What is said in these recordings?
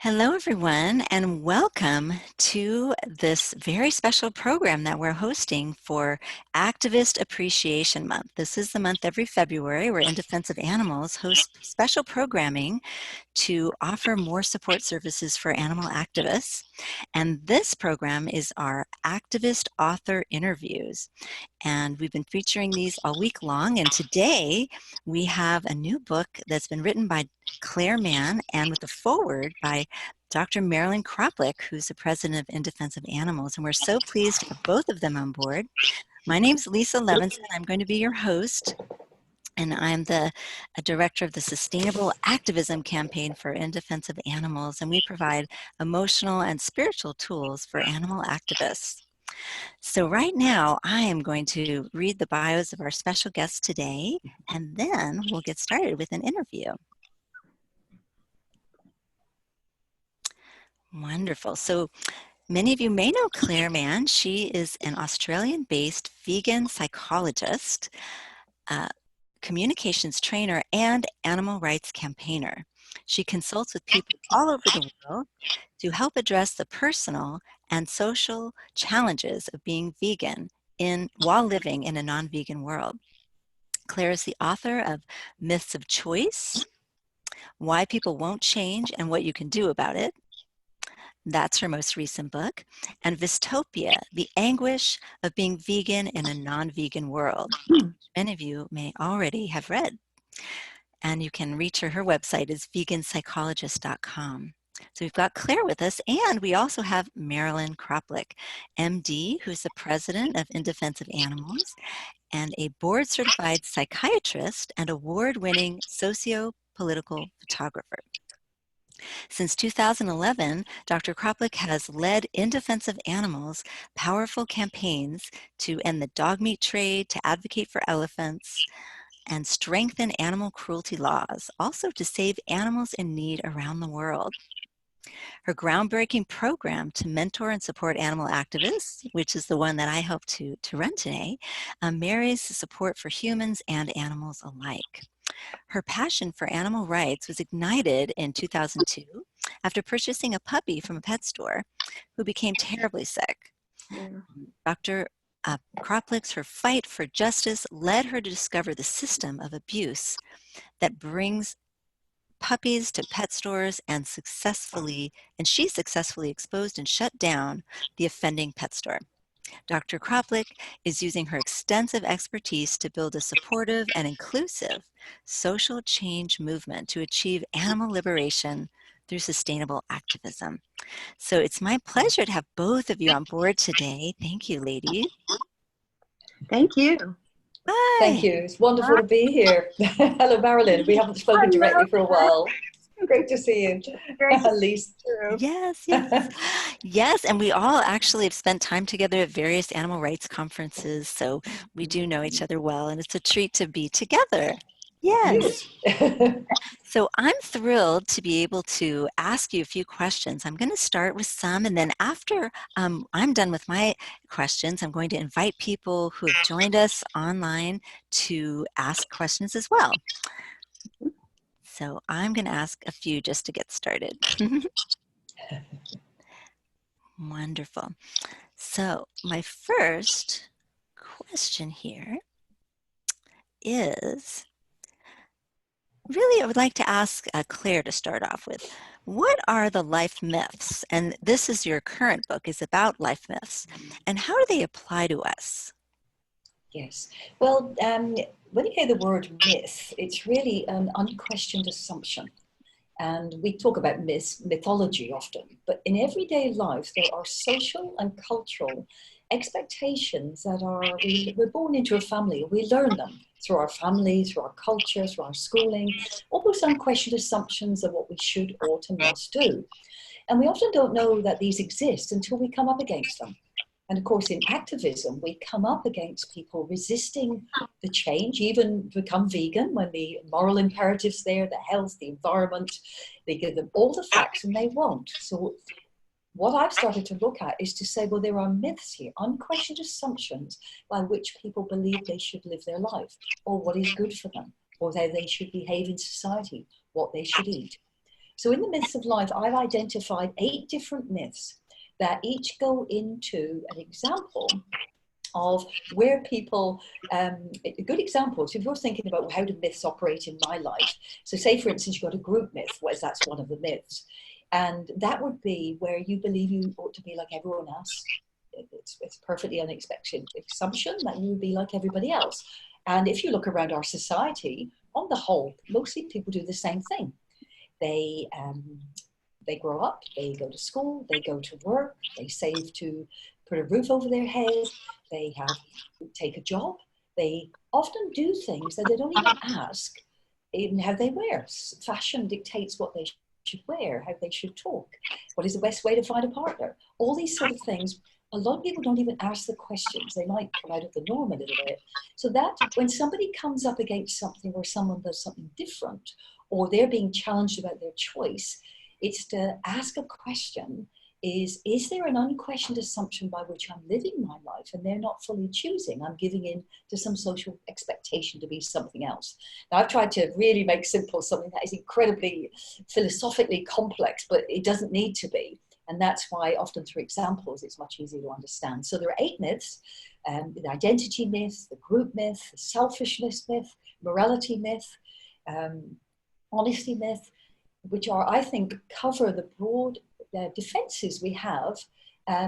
Hello, everyone, and welcome to this very special program that we're hosting for Activist Appreciation Month. This is the month every February where In Defense of Animals hosts special programming to offer more support services for animal activists. And this program is our Activist Author Interviews. And we've been featuring these all week long. And today we have a new book that's been written by Clare Mann and with a foreword by Dr. Marilyn Kroplick, who's the president of In Defense of Animals. And we're so pleased to have both of them on board. My name's Lisa Levinson. I'm going to be your host. And I'm the director of the Sustainable Activism Campaign for In Defense of Animals. And we provide emotional and spiritual tools for animal activists. So right now, I am going to read the bios of our special guests today, and then we'll get started with an interview. Wonderful. So many of you may know Clare Mann. She is an Australian-based vegan psychologist, communications trainer, and animal rights campaigner. She consults with people all over the world to help address the personal and social challenges of being vegan while living in a non-vegan world. Clare is the author of Myths of Choice, Why People Won't Change and What You Can Do About It. That's her most recent book. And Vystopia, The Anguish of Being Vegan in a Non-Vegan World. Many of you may already have read. And you can reach her website is veganpsychologist.com. So we've got Clare with us, and we also have Marilyn Kroplick, MD, who's the president of In Defense of Animals, and a board-certified psychiatrist and award-winning socio-political photographer. Since 2011, Dr. Kroplick has led In Defense of Animals powerful campaigns to end the dog meat trade, to advocate for elephants, and strengthen animal cruelty laws, also to save animals in need around the world. Her groundbreaking program to mentor and support animal activists, which is the one that I hope to run today, marries support for humans and animals alike. Her passion for animal rights was ignited in 2002 after purchasing a puppy from a pet store who became terribly sick. Dr. Kroplick's her fight for justice led her to discover the system of abuse that brings puppies to pet stores and she successfully exposed and shut down the offending pet store. Dr. Kroplick is using her extensive expertise to build a supportive and inclusive social change movement to achieve animal liberation through sustainable activism. So it's my pleasure to have both of you on board today. Thank you, ladies. Thank you. Hi. Thank you. It's wonderful to be here. Hello, Marilyn. We haven't spoken directly for a while. Great to see you. At least. Yes. Yes, and we all actually have spent time together at various animal rights conferences, so we do know each other well, and it's a treat to be together. Yes. So I'm thrilled to be able to ask you a few questions. I'm going to start with some, and then after I'm done with my questions, I'm going to invite people who have joined us online to ask questions as well. So I'm going to ask a few just to get started. Wonderful. So my first question here is, really I would like to ask Clare to start off with. What are the life myths? And this is your current book, is about life myths. And how do they apply to us? Yes. Well, when you hear the word myth, it's really an unquestioned assumption. And we talk about mythology often, but in everyday life, there are social and cultural expectations that we're born into a family. We learn them through our family, through our culture, through our schooling, almost unquestioned assumptions of what we should, ought, and must do. And we often don't know that these exist until we come up against them. And of course, in activism, we come up against people resisting the change, even become vegan when the moral imperatives there, the health, the environment, they give them all the facts and they won't. So what I've started to look at is to say, well, there are myths here, unquestioned assumptions by which people believe they should live their life, or what is good for them, or how they should behave in society, what they should eat. So in the myths of life, I've identified 8 different myths that each go into an example of where people, good examples, if you're thinking about, well, how do myths operate in my life? So say, for instance, you've got a group myth, whereas that's one of the myths. And that would be where you believe you ought to be like everyone else. It's perfectly unexpected assumption that you would be like everybody else. And if you look around our society, on the whole, mostly people do the same thing. They grow up, they go to school, they go to work, they save to put a roof over their head, they take a job, they often do things that they don't even ask even how they wear. Fashion dictates what they should wear, how they should talk, what is the best way to find a partner. All these sort of things, a lot of people don't even ask the questions. They might come out of the norm a little bit. So that when somebody comes up against something where someone does something different, or they're being challenged about their choice, it's to ask a question. Is there an unquestioned assumption by which I'm living my life and they're not fully choosing? I'm giving in to some social expectation to be something else. Now, I've tried to really make simple something that is incredibly philosophically complex, but it doesn't need to be. And that's why often through examples, it's much easier to understand. So there are 8 myths, the identity myth, the group myth, the selfishness myth, morality myth, honesty myth, which are, I think, cover the broad defenses we have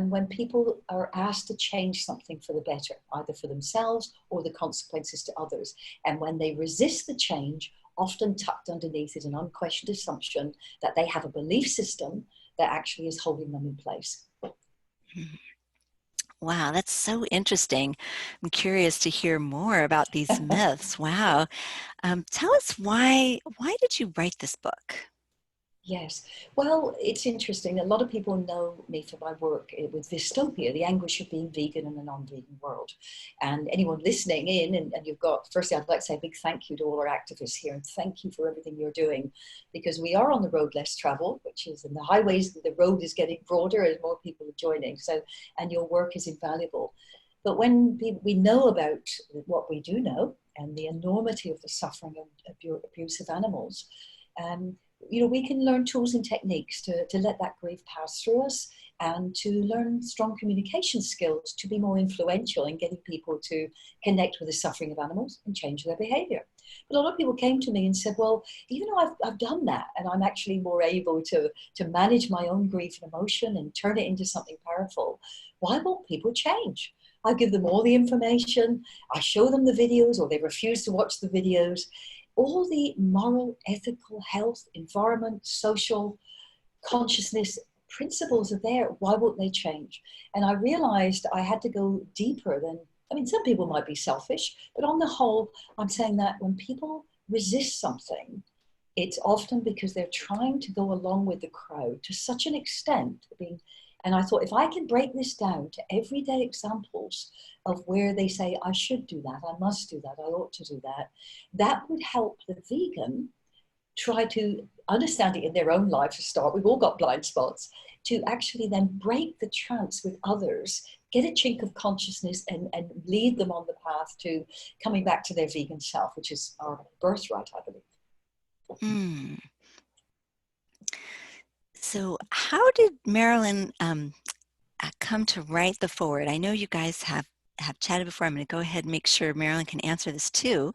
when people are asked to change something for the better, either for themselves or the consequences to others. And when they resist the change, often tucked underneath is an unquestioned assumption that they have a belief system that actually is holding them in place. Wow, that's so interesting. I'm curious to hear more about these myths. Wow. Tell us why did you write this book? Yes. Well, it's interesting. A lot of people know me for my work with Vystopia, the anguish of being vegan in a non-vegan world. And anyone listening in, and you've got, firstly, I'd like to say a big thank you to all our activists here, and thank you for everything you're doing, because we are on the road less traveled, which is in the highways, the road is getting broader as more people are joining. So, and your work is invaluable. But when we know about what we do know and the enormity of the suffering and abuse of animals, we can learn tools and techniques to let that grief pass through us, and to learn strong communication skills to be more influential in getting people to connect with the suffering of animals and change their behavior. But a lot of people came to me and said, well, even though I've done that and I'm actually more able to manage my own grief and emotion and turn it into something powerful, why won't people change? I give them all the information, I show them the videos, or they refuse to watch the videos. All the moral, ethical, health, environment, social, consciousness principles are there. Why won't they change? And I realized I had to go deeper than, some people might be selfish, but on the whole, I'm saying that when people resist something, it's often because they're trying to go along with the crowd to such an extent. And I thought, if I can break this down to everyday examples of where they say, I should do that, I must do that, I ought to do that, that would help the vegan try to understand it in their own life to start. We've all got blind spots. To actually then break the trance with others, get a chink of consciousness, and lead them on the path to coming back to their vegan self, which is our birthright, I believe. So how did Marilyn come to write the foreword? I know you guys have chatted before. I'm going to go ahead and make sure Marilyn can answer this too.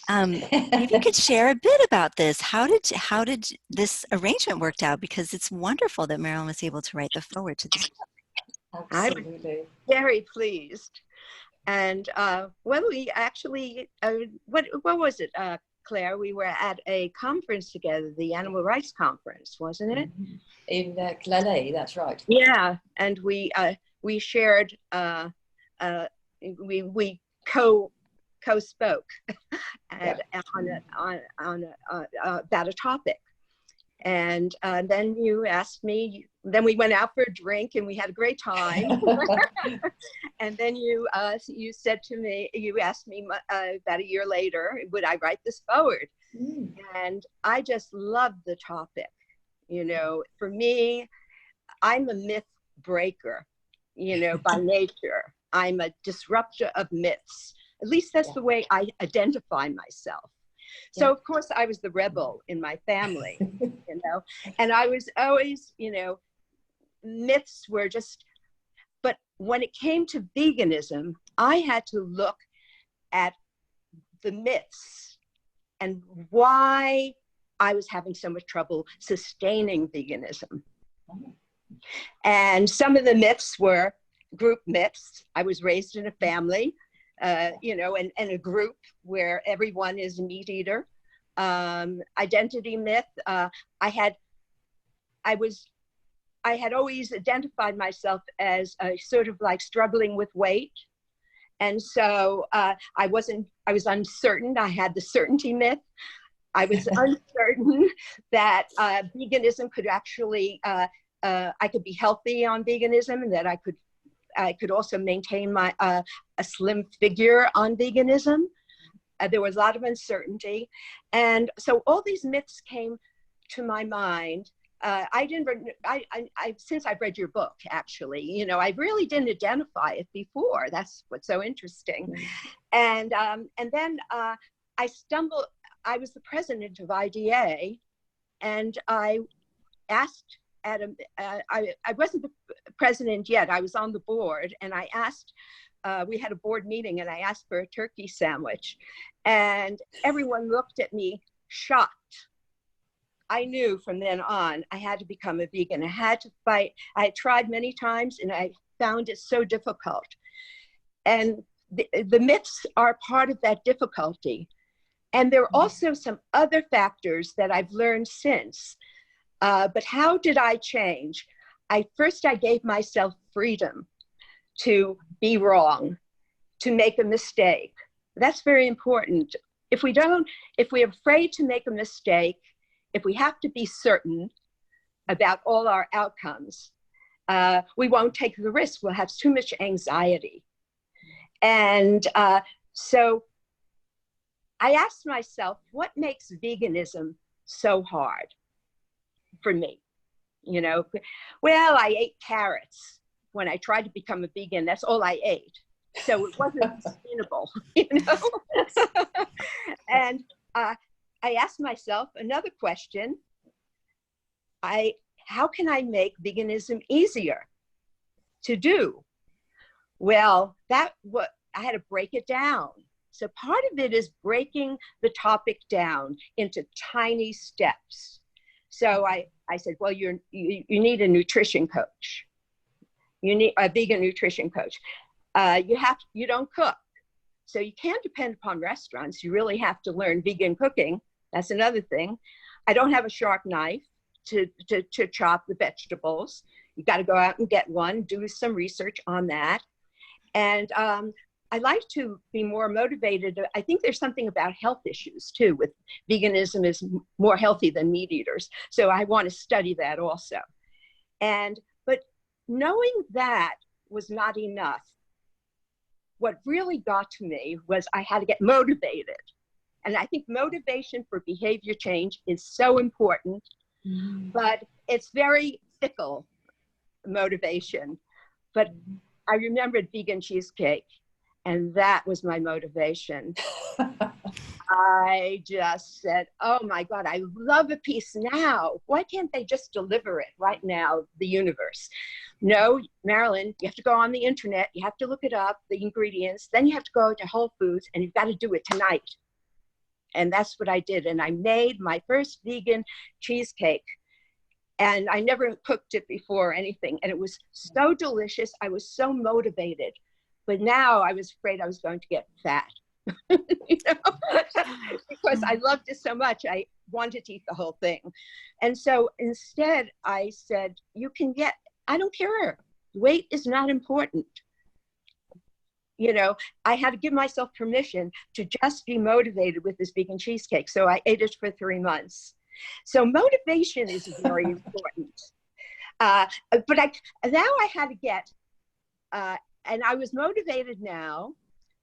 Maybe you could share a bit about this. How did this arrangement worked out? Because it's wonderful that Marilyn was able to write the foreword to this book. Absolutely. I'm very pleased. And we actually, what was it, Claire? We were at a conference together, the Animal Rights Conference, wasn't it? In Clare, that's right. Yeah, and we shared, we co-spoke and about a topic. And then you asked me, then we went out for a drink and we had a great time. And then you said to me, you asked me about a year later, would I write this forward? And I just loved the topic. For me, I'm a myth breaker, by nature. I'm a disruptor of myths. At least that's the way I identify myself. So, of course, I was the rebel in my family. you know. And I was always, you know, myths were just, but when it came to veganism, I had to look at the myths and why I was having so much trouble sustaining veganism. And some of the myths were group myths. I was raised in a family, you know, and a group where everyone is a meat eater. Identity myth. I had always identified myself as sort of like struggling with weight. And so I was uncertain. I had the certainty myth. I was uncertain that veganism could actually, I could be healthy on veganism, and that I could also maintain my a slim figure on veganism. There was a lot of uncertainty. And so all these myths came to my mind. Since I've read your book, actually, you know, I really didn't identify it before. That's what's so interesting. And then I was the president of IDA, and I asked I wasn't the president yet. I was on the board, and I asked, we had a board meeting, and I asked for a turkey sandwich, and everyone looked at me shocked. I knew from then on I had to become a vegan. I had to fight. I had tried many times, and I found it so difficult. And the myths are part of that difficulty. And there are also some other factors that I've learned since. But how did I change? First, I gave myself freedom to be wrong, to make a mistake. That's very important. If we're afraid to make a mistake, if we have to be certain about all our outcomes, we won't take the risk. We'll have too much anxiety. And so I asked myself, what makes veganism so hard for me? You know, well, I ate carrots. When I tried to become a vegan, that's all I ate. So it wasn't sustainable, you know? And I asked myself another question. How can I make veganism easier to do? Well, I had to break it down. So part of it is breaking the topic down into tiny steps. So I said, well, you need a nutrition coach. You need a vegan nutrition coach. You don't cook. So you can't depend upon restaurants. You really have to learn vegan cooking. That's another thing. I don't have a sharp knife to chop the vegetables. You got to go out and get one, do some research on that. And I like to be more motivated. I think there's something about health issues too, with veganism is more healthy than meat eaters. So I want to study that also. But knowing that was not enough. What really got to me was I had to get motivated. And I think motivation for behavior change is so important, but it's very fickle motivation. But I remembered vegan cheesecake, and that was my motivation. I just said, oh my God, I love a piece now. Why can't they just deliver it right now, the universe? No, Marilyn, you have to go on the internet. You have to look it up, the ingredients. Then you have to go to Whole Foods, and you've got to do it tonight. And that's what I did. And I made my first vegan cheesecake. And I never cooked it before or anything. And it was so delicious. I was so motivated. But now I was afraid I was going to get fat. You know? Because I loved it so much. I wanted to eat the whole thing. And so instead I said, I don't care. Weight is not important. You know, I had to give myself permission to just be motivated with this vegan cheesecake. So I ate it for 3 months. So motivation is very important. But now I had to get, and I was motivated now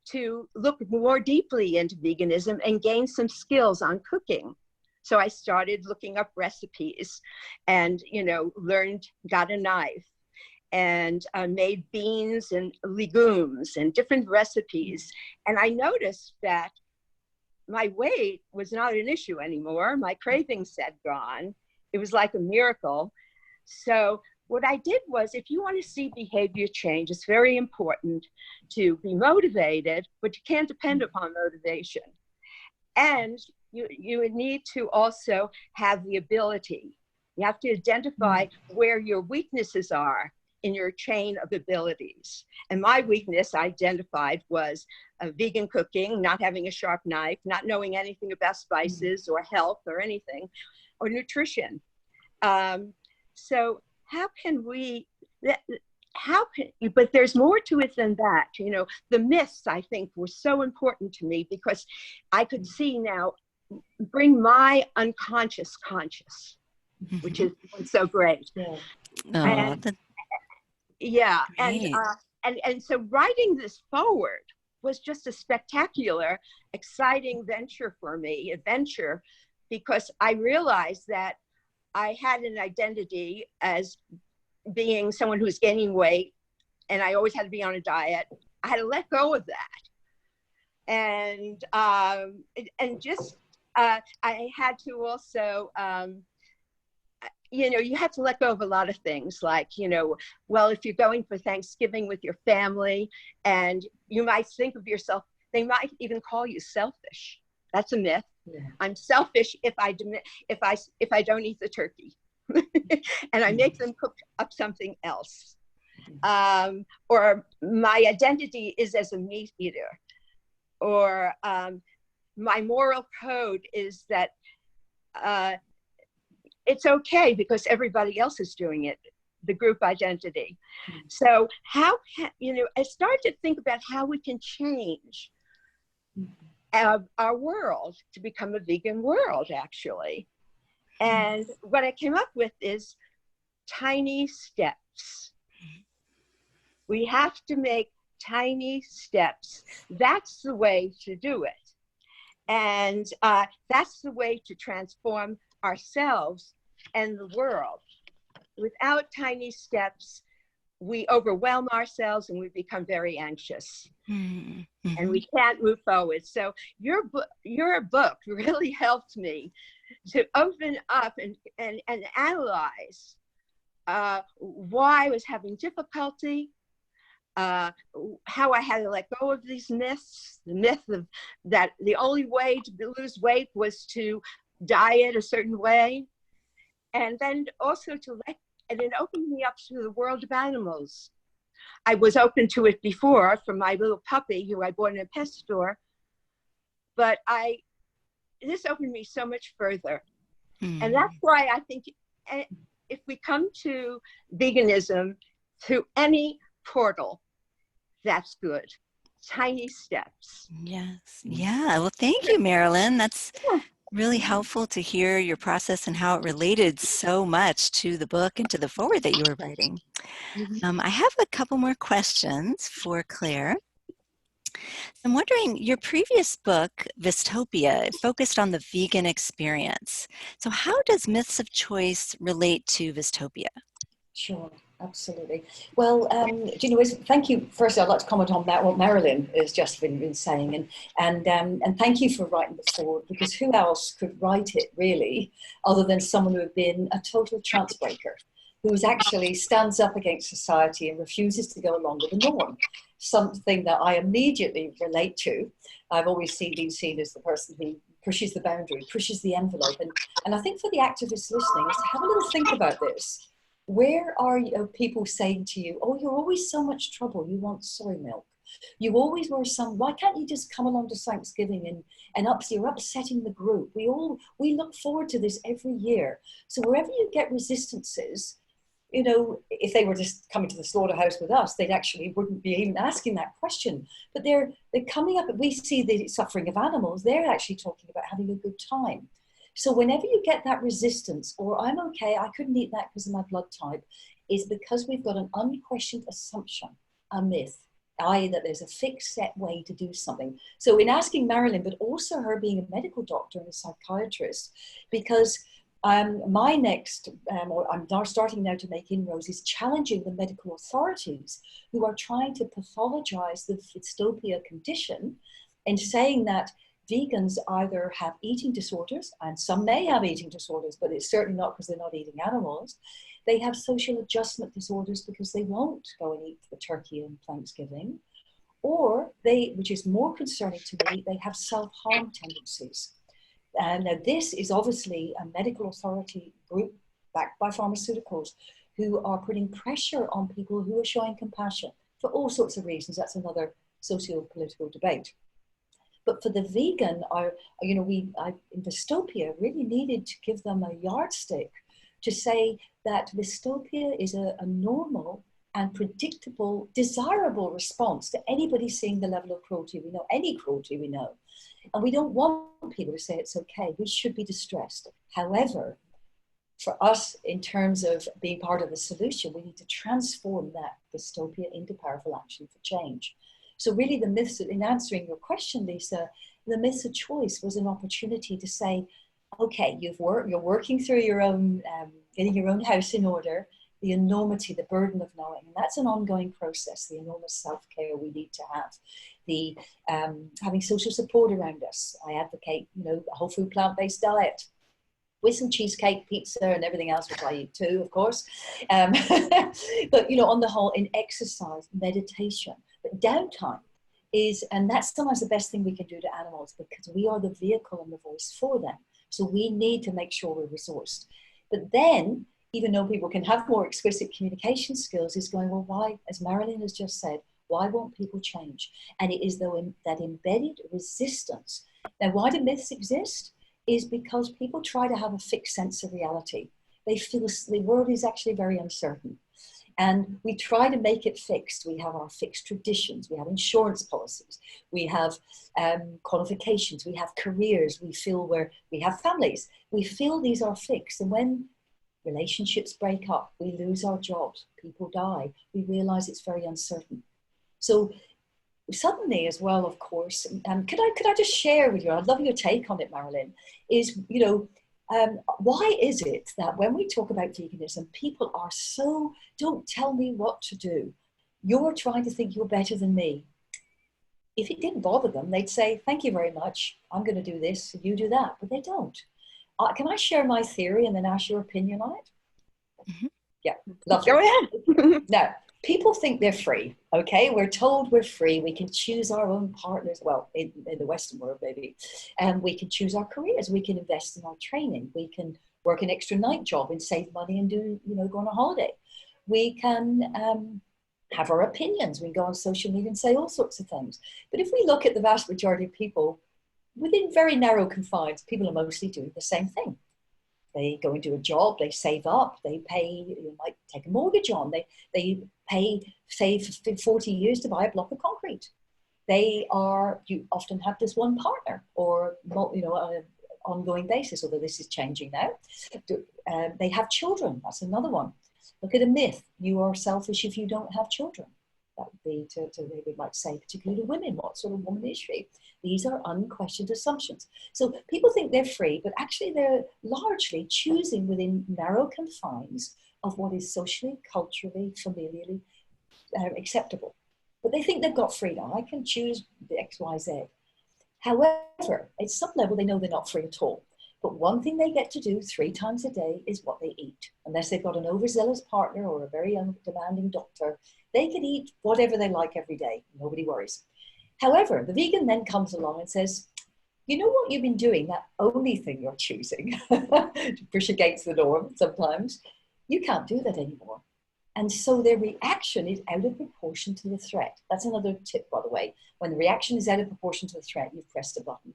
to look more deeply into veganism and gain some skills on cooking. So I started looking up recipes and, you know, got a knife and made beans and legumes and different recipes. And I noticed that my weight was not an issue anymore. My cravings had gone. It was like a miracle. So what I did was, if you want to see behavior change, it's very important to be motivated, but you can't depend upon motivation. And you would need to also have the ability. You have to identify where your weaknesses are in your chain of abilities. And my weakness I identified was vegan cooking, not having a sharp knife, not knowing anything about spices or health or anything, or nutrition. So how can we, but there's more to it than that. You know, the myths, I think, were so important to me because I could see now, bring my unconscious conscious, which is so great. Oh, and, and so writing this forward was just a spectacular, exciting venture for me, adventure, because I realized that I had an identity as being someone who's gaining weight, and I always had to be on a diet. I had to let go of that, and just I had to also, you know, you have to let go of a lot of things, like, you know, well, if you're going for Thanksgiving with your family, and you might think of yourself, they might even call you selfish. That's a myth. Yeah. I'm selfish if I don't eat the turkey, and I make them cook up something else. Or my identity is as a meat eater, or my moral code is that it's okay because everybody else is doing it, the group identity. So how can, you know, I started to think about how we can change our world to become a vegan world, actually. And what I came up with is tiny steps. We have to make tiny steps. That's the way to do it. And that's the way to transform ourselves and the world. Without tiny steps, we overwhelm ourselves and we become very anxious. Mm-hmm. And we can't move forward. So your book really helped me to open up and analyze why I was having difficulty, how I had to let go of these myths, the myth of that the only way to lose weight was to diet a certain way, and then also and it opened me up to the world of animals. I was open to it before from my little puppy who I bought in a pet store, but this opened me so much further. And that's why I think if we come to veganism through any portal, that's good. Tiny steps. Yes. Yeah. Well, thank you, Marilyn. That's really helpful to hear your process and how it related so much to the book and to the foreword that you were writing. I have a couple more questions for Claire. I'm wondering, your previous book, Vystopia, focused on the vegan experience. So how does myths of choice relate to Vystopia? Sure, absolutely. Well, do you know, thank you. First, I'd like to comment on that, what Marilyn has just been saying, and thank you for writing the foreword, because who else could write it really, other than someone who had been a total chance breaker, who actually stands up against society and refuses to go along with the norm. Something that I immediately relate to. I've always been seen as the person who pushes the boundary, pushes the envelope, and I think for the activists listening is to have a little think about this. Where are people saying to you, oh, you're always so much trouble, you want soy milk. You always were why can't you just come along to Thanksgiving and you're upsetting the group. We look forward to this every year. So wherever you get resistances, you know, if they were just coming to the slaughterhouse with us, they actually wouldn't be even asking that question. But they're coming up, we see the suffering of animals, they're actually talking about having a good time. So whenever you get that resistance, or I'm okay, I couldn't eat that because of my blood type, is because we've got an unquestioned assumption, a myth, i.e. that there's a fixed set way to do something. So in asking Marilyn, but also her being a medical doctor and a psychiatrist, because my next, or I'm starting now to make inroads, is challenging the medical authorities who are trying to pathologize the Vystopia condition and saying that vegans either have eating disorders, and some may have eating disorders, but it's certainly not because they're not eating animals. They have social adjustment disorders because they won't go and eat the turkey on Thanksgiving. Or they, which is more concerning to me, they have self-harm tendencies. And now this is obviously a medical authority group backed by pharmaceuticals who are putting pressure on people who are showing compassion for all sorts of reasons. That's another socio-political debate. But for the vegan, in Vystopia really needed to give them a yardstick to say that Vystopia is a normal and predictable, desirable response to anybody seeing the level of cruelty we know, any cruelty we know. And we don't want people to say it's okay. We should be distressed. However, for us, in terms of being part of the solution, we need to transform that dystopia into powerful action for change. So really the myths, in answering your question, Lisa, the myths of choice was an opportunity to say, okay, you're working through your own, getting your own house in order, the enormity, the burden of knowing, and that's an ongoing process, the enormous self-care we need to have, the having social support around us. I advocate, a whole food plant-based diet with some cheesecake, pizza, and everything else, which I eat too, of course. But, on the whole, in exercise, meditation, but downtime is, and that's sometimes the best thing we can do to animals because we are the vehicle and the voice for them. So we need to make sure we're resourced. But then, even though people can have more exquisite communication skills, is going, well, why, as Marilyn has just said, why won't people change? And it is that embedded resistance. Now, why do myths exist? Is because people try to have a fixed sense of reality. They feel the world is actually very uncertain. And we try to make it fixed. We have our fixed traditions. We have insurance policies. We have qualifications. We have careers. We have families. We feel these are fixed. And when relationships break up, we lose our jobs, people die, we realize it's very uncertain. So suddenly as well, of course, could I just share with you, I'd love your take on it, Marilyn, is, why is it that when we talk about veganism, people are so, don't tell me what to do. You're trying to think you're better than me. If it didn't bother them, they'd say, thank you very much. I'm going to do this, you do that, but they don't. Can I share my theory and then ask your opinion on it? Mm-hmm. Yeah, lovely. Go ahead. Now, people think they're free, okay? We're told we're free. We can choose our own partners. Well, in the Western world, maybe. And we can choose our careers. We can invest in our training. We can work an extra night job and save money and go on a holiday. We can have our opinions. We can go on social media and say all sorts of things. But if we look at the vast majority of people, within very narrow confines, people are mostly doing the same thing. They go into a job, they save up, they pay, might take a mortgage on, they save for 40 years to buy a block of concrete. You often have this one partner or, on an ongoing basis, although this is changing now. They have children, that's another one. Look at a myth, you are selfish if you don't have children. That would be they might say, particularly to women, what sort of woman is she? These are unquestioned assumptions. So people think they're free, but actually they're largely choosing within narrow confines of what is socially, culturally, familially acceptable. But they think they've got freedom. I can choose the X, Y, Z. However, at some level, they know they're not free at all. But one thing they get to do 3 times a day is what they eat. Unless they've got an overzealous partner or a very demanding doctor, they can eat whatever they like every day. Nobody worries. However, the vegan then comes along and says, you know what you've been doing, that only thing you're choosing, to push against the norm sometimes, you can't do that anymore. And so their reaction is out of proportion to the threat. That's another tip, by the way. When the reaction is out of proportion to the threat, you've pressed a button.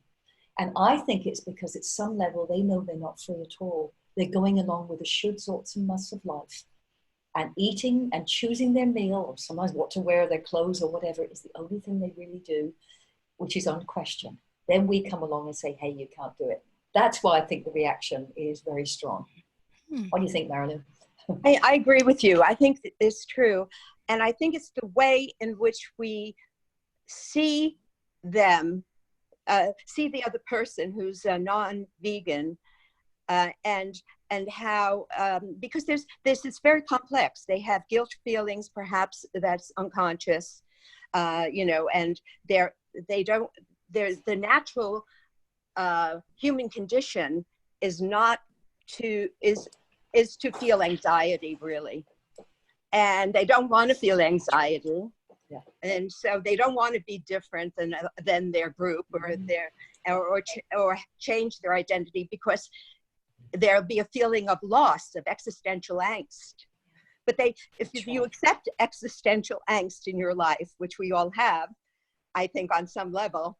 And I think it's because at some level, they know they're not free at all. They're going along with the shoulds, oughts, and musts of life. And eating and choosing their meal, or sometimes what to wear, their clothes or whatever, is the only thing they really do, which is unquestioned. Then we come along and say, hey, you can't do it. That's why I think the reaction is very strong. What do you think, Marilyn? I agree with you. I think it's true. And I think it's the way in which we see them, see the other person who's non-vegan, and how, because there's it's very complex. They have guilt feelings, perhaps that's unconscious, and the natural human condition is not to feel anxiety, really. And they don't want to feel anxiety. Yeah. And so they don't want to be different than their group or change their identity, because there'll be a feeling of loss, of existential angst. But if you accept existential angst in your life, which we all have, I think on some level,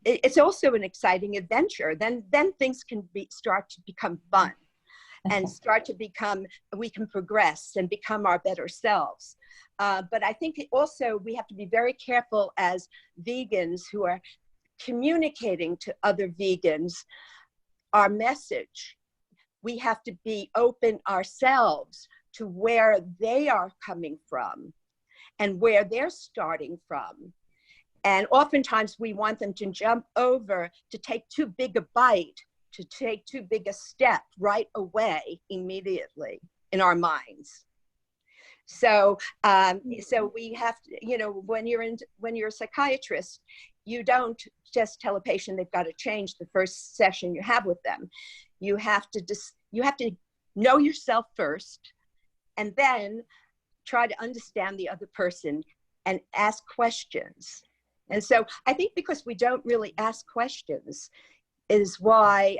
it's also an exciting adventure. Then things can start to become fun, and we can progress and become our better selves. But I think also we have to be very careful as vegans who are communicating to other vegans our message. We have to be open ourselves to where they are coming from and where they're starting from. And oftentimes we want them to jump over, to take too big a bite, to take too big a step right away, immediately in our minds. So we have to, when you're a psychiatrist, you don't just tell a patient they've got to change the first session you have with them. You have to know yourself first, and then try to understand the other person and ask questions. And so I think because we don't really ask questions is why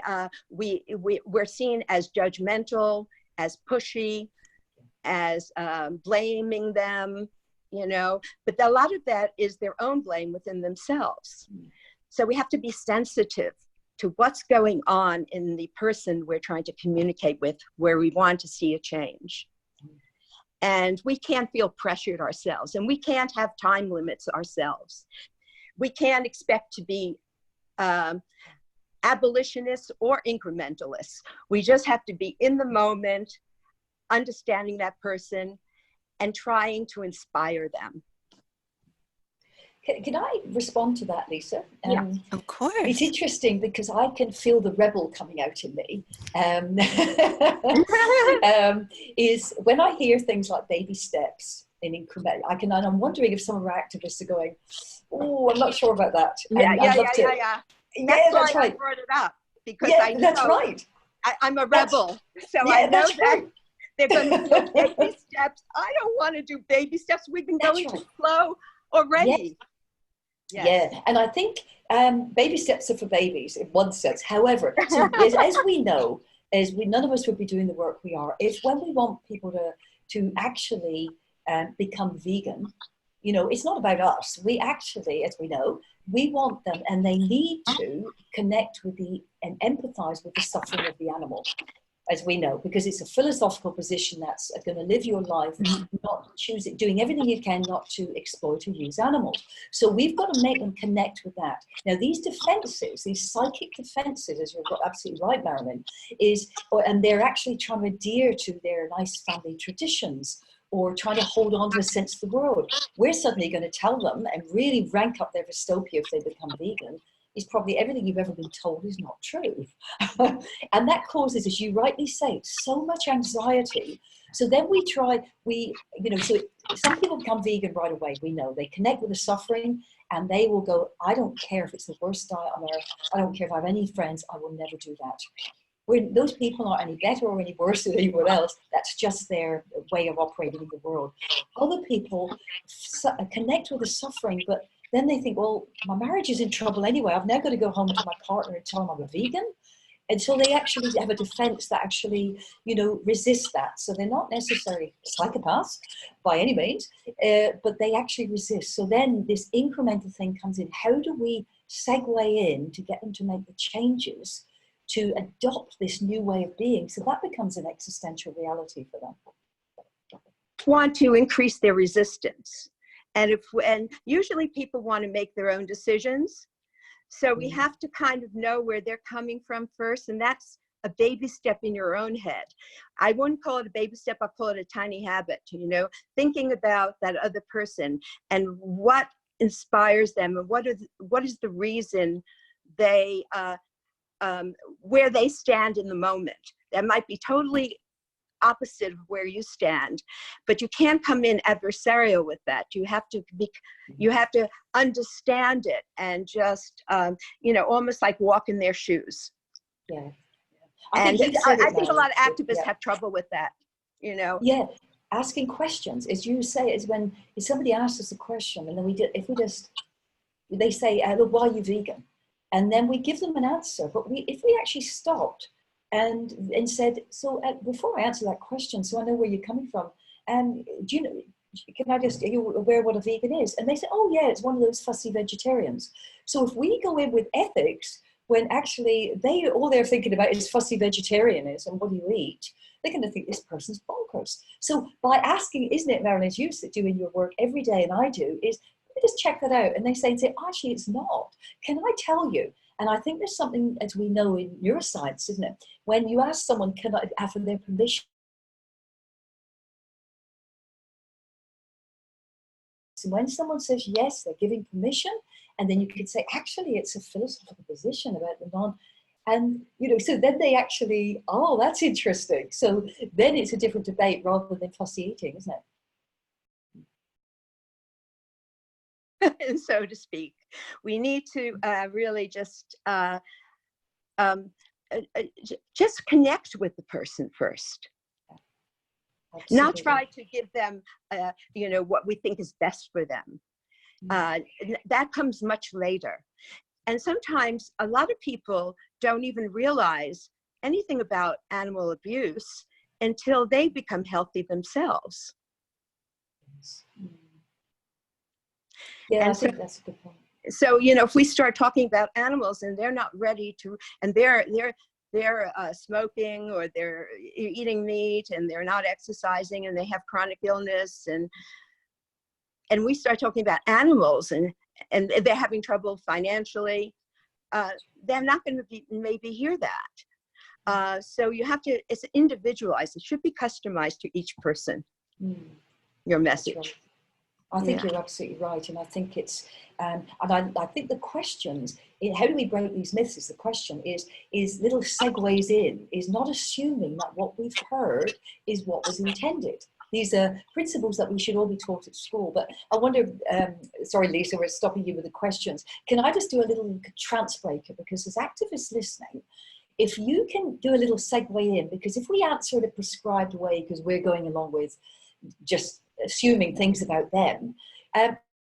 we're seen as judgmental, as pushy, as blaming them, but a lot of that is their own blame within themselves. So we have to be sensitive to what's going on in the person we're trying to communicate with, where we want to see a change. And we can't feel pressured ourselves, and we can't have time limits ourselves. We can't expect to be abolitionists or incrementalists. We just have to be in the moment, understanding that person and trying to inspire them. Can I respond to that, Lisa? Yeah, of course. It's interesting because I can feel the rebel coming out in me. Is when I hear things like baby steps in increment, and I'm wondering if some of our activists are going, "Oh, I'm not sure about that." Yeah. That's why I brought it up, because I know that's right. I'm a rebel, so I know that they're going to do baby steps. I don't want to do baby steps. We've been going too slow already. Yes. Yeah, and I think baby steps are for babies in one sense. However, so as we know, none of us would be doing the work we are if when we want people to actually become vegan. It's not about us. We actually, as we know, we want them, and they need to connect with and empathize with the suffering of the animal, as we know, because it's a philosophical position that's going to live your life, not choosing, doing everything you can not to exploit or use animals. So we've got to make them connect with that. Now, these defenses, these psychic defenses, as you're absolutely right, Marilyn, and they're actually trying to adhere to their nice family traditions, or trying to hold on to a sense of the world. We're suddenly going to tell them and really rank up their Vystopia if they become vegan, is probably everything you've ever been told is not true. And that causes, as you rightly say, so much anxiety. So then so some people become vegan right away. We know they connect with the suffering, and they will go, I don't care if it's the worst diet on earth. I don't care if I have any friends. I will never do that. Those people aren't any better or any worse than anyone else. That's just their way of operating in the world. Other people connect with the suffering, but then they think, well, my marriage is in trouble anyway. I've now got to go home to my partner and tell him I'm a vegan. And so they actually have a defense that actually, resists that. So they're not necessarily psychopaths by any means, but they actually resist. So then this incremental thing comes in. How do we segue in to get them to make the changes to adopt this new way of being? So that becomes an existential reality for them. Want to increase their resistance. And usually people want to make their own decisions. So we have to kind of know where they're coming from first. And that's a baby step in your own head. I wouldn't call it a baby step. I'll call it a tiny habit, thinking about that other person and what inspires them and what is the reason where they stand in the moment. That might be totally opposite of where you stand, but you can't come in adversarial with that. You have to understand it and just, almost like walk in their shoes. Yeah. I think a lot of activists have trouble with that, Yeah, asking questions, as you say, is when if somebody asks us a question, and then they say, "Look, why are you vegan?" And then we give them an answer. But if we actually stopped and said, "So before I answer that question, so I know where you're coming from, do you know? Are you aware what a vegan is?" And they say, "Oh yeah, it's one of those fussy vegetarians." So if we go in with ethics, when actually all they're thinking about is fussy vegetarianism, what do you eat? They're going to think this person's bonkers. So by asking, isn't it, Marilyn, as you do in your work every day, and I do, is let me just check that out. And they say, actually, it's not. Can I tell you? And I think there's something, as we know in neuroscience, isn't it? When you ask someone, can I have their permission? And when someone says yes, they're giving permission. And then you can say, actually, it's a philosophical position about the non. And, so then they actually, oh, that's interesting. So then it's a different debate rather than fussy eating, isn't it? So to speak. We need to really just connect with the person first. Absolutely. Not try to give them, what we think is best for them. That comes much later. And sometimes a lot of people don't even realize anything about animal abuse until they become healthy themselves. Yeah, I think that's a good point. So, if we start talking about animals and they're not ready to, and they're smoking or they're eating meat and they're not exercising and they have chronic illness, and we start talking about animals and they're having trouble financially, they're not going to maybe hear that. So you have to, it's individualized. It should be customized to each person, your message. Right. I think you're absolutely right. And I think it's, and I think the questions, how do we break these myths is the question, is little segues in, is not assuming that what we've heard is what was intended. These are principles that we should all be taught at school. But I wonder, sorry, Lisa, we're stopping you with the questions. Can I just do a little trance breaker? Because as activists listening, if you can do a little segue in, because if we answer in a prescribed way, because we're going along with just assuming things about them,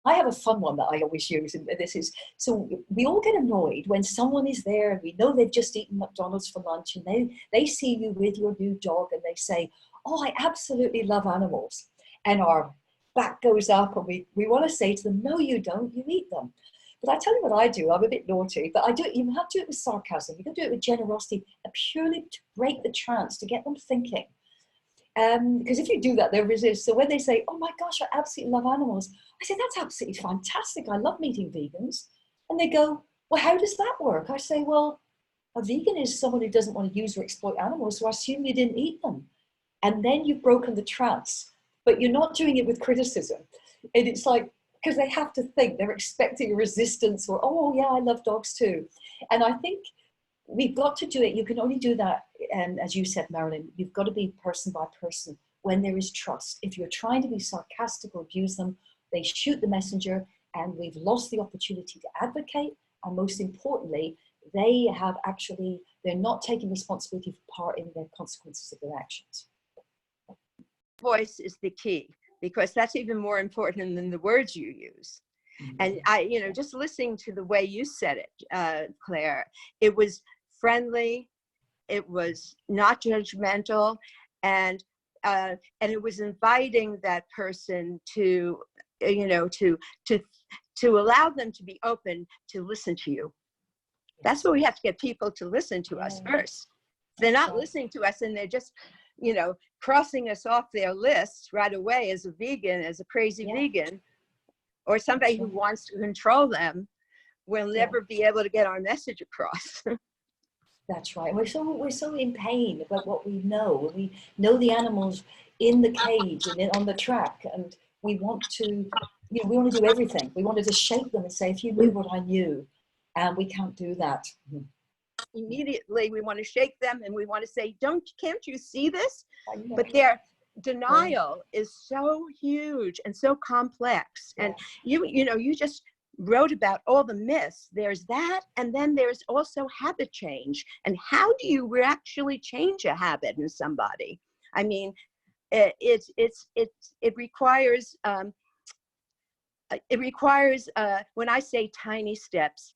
I have a fun one that I always use, and this is, so we all get annoyed when someone is there and we know they've just eaten McDonald's for lunch and they see you with your new dog and they say, "Oh, I absolutely love animals." And our back goes up and we want to say to them, "No, you don't, you eat them." But I tell you what I do, I'm a bit naughty, but you have to do it with sarcasm, you can do it with generosity, and purely to break the trance, to get them thinking. Because if you do that, they'll resist. So when they say, "Oh my gosh, I absolutely love animals," I say, "That's absolutely fantastic. I love meeting vegans." And they go, "Well, how does that work?" I say, "Well, a vegan is someone who doesn't want to use or exploit animals, so I assume you didn't eat them." And then you've broken the trance, but you're not doing it with criticism. And it's like, because they have to think, they're expecting a resistance or, "Oh yeah, I love dogs too." And I think we've got to do it. You can only do that, and as you said, Marilyn, you've got to be person by person when there is trust. If you're trying to be sarcastic or abuse them, they shoot the messenger, and we've lost the opportunity to advocate. And most importantly, they're not taking responsibility for part in the consequences of their actions. Voice is the key, because that's even more important than the words you use. And just listening to the way you said it, Claire, it was friendly, it was not judgmental, and it was inviting that person to allow them to be open to listen to you. That's what we have to get people to listen to us first. If they're not listening to us and they're just crossing us off their list right away as a vegan, as a crazy vegan, or somebody who wants to control them, we'll never be able to get our message across. That's right. We're so in pain about what we know. We know the animals in the cage and on the track, and we want to, we want to do everything. We wanted to shape them and say, "If you knew what I knew," and we can't do that. immediately we want to shake them and we want to say, can't you see this? Yeah. But their denial is so huge and so complex. Yeah. And you just wrote about all the myths. There's that, and then there's also habit change. And how do you actually change a habit in somebody? I mean, it requires when I say tiny steps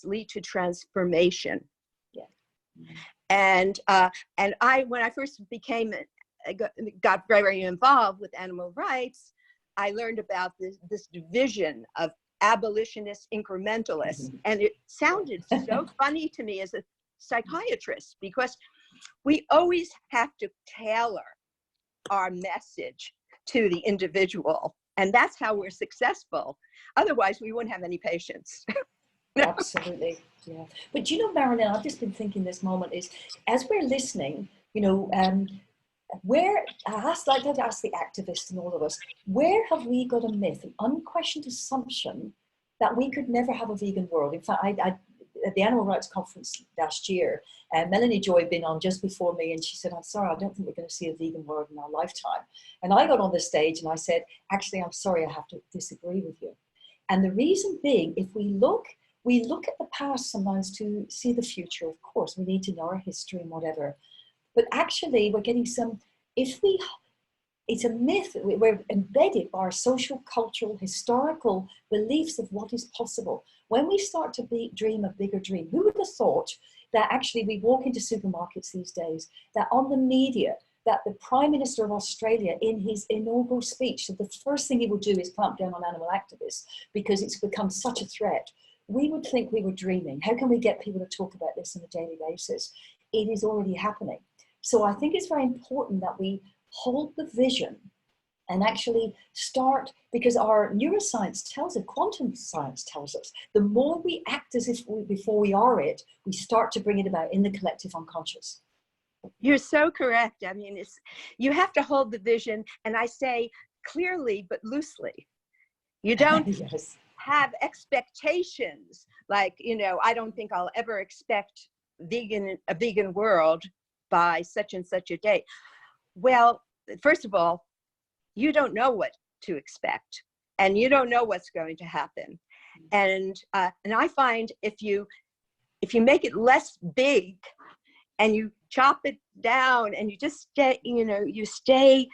lead to transformation. Yeah. And when I first got very involved with animal rights, I learned about this division of abolitionists, incrementalists, and it sounded so funny to me as a psychiatrist, because we always have to tailor our message to the individual, and that's how we're successful. Otherwise, we wouldn't have any patients. Absolutely, yeah. But Marilyn, I've just been thinking this moment is, as we're listening, where I'd like to ask the activists and all of us, where have we got a myth, an unquestioned assumption that we could never have a vegan world? In fact, I at the Animal Rights Conference last year, Melanie Joy had been on just before me, and she said, I'm sorry, I don't think we're going to see a vegan world in our lifetime. And I got on the stage and I said, actually, I'm sorry, I have to disagree with you. And the reason being, if we look at the past sometimes to see the future. Of course, we need to know our history and whatever. But actually, we're getting it's a myth. We're embedded by our social, cultural, historical beliefs of what is possible. When we start to dream a bigger dream, who would have thought that actually we walk into supermarkets these days, that on the media, that the Prime Minister of Australia in his inaugural speech said the first thing he would do is clamp down on animal activists because it's become such a threat. We would think we were dreaming. How can we get people to talk about this on a daily basis? It is already happening. So I think it's very important that we hold the vision and actually start, because our neuroscience tells us, quantum science tells us, the more we act as if before we are it, we start to bring it about in the collective unconscious. You're so correct. I mean, you have to hold the vision, and I say clearly but loosely. You don't yes. have expectations like, I don't think I'll ever expect a vegan world by such and such a date. Well, first of all, you don't know what to expect, and you don't know what's going to happen. And I find if you make it less big and you chop it down and you just stay, you stay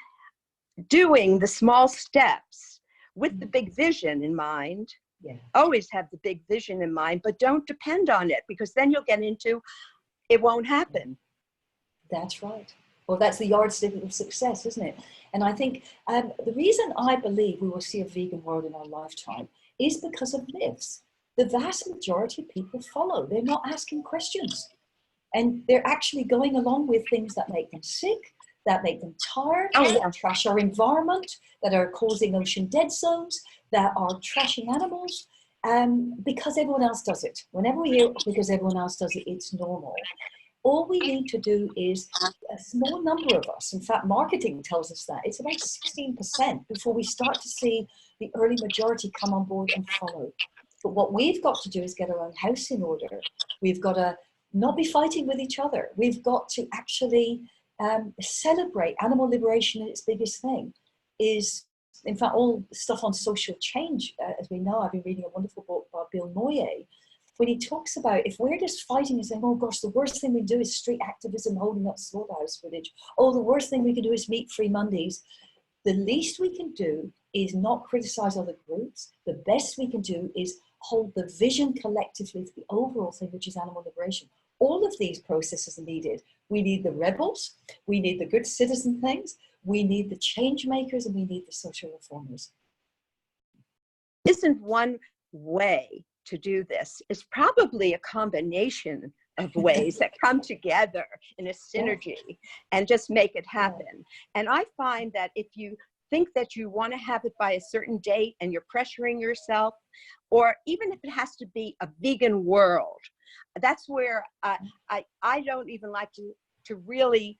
doing the small steps with the big vision in mind. Yeah. Always have the big vision in mind, but don't depend on it, because then you'll get into it won't happen. That's right. Well, that's the yardstick of success, isn't it? And I think the reason I believe we will see a vegan world in our lifetime is because of myths. The vast majority of people follow. They're not asking questions. And they're actually going along with things that make them sick, that make them tired, that trash our environment, that are causing ocean dead zones, that are trashing animals, because everyone else does it. Whenever we hear because everyone else does it, it's normal. All we need to do is a small number of us, in fact, marketing tells us that, it's about 16% before we start to see the early majority come on board and follow. But what we've got to do is get our own house in order. We've got to not be fighting with each other. We've got to actually celebrate animal liberation. And its biggest thing is, in fact, all stuff on social change. As we know, I've been reading a wonderful book by Bill Moyet, when he talks about if we're just fighting and saying, oh gosh, the worst thing we do is street activism, holding up slaughterhouse footage. Oh, the worst thing we can do is meat-free Mondays. The least we can do is not criticize other groups. The best we can do is hold the vision collectively for the overall thing, which is animal liberation. All of these processes are needed. We need the rebels, we need the good citizen things, we need the change makers, and we need the social reformers. Isn't one way to do this? Is probably a combination of ways that come together in a synergy and just make it happen. And I find that if you think that you want to have it by a certain date and you're pressuring yourself, or even if it has to be a vegan world, that's where I don't even like to really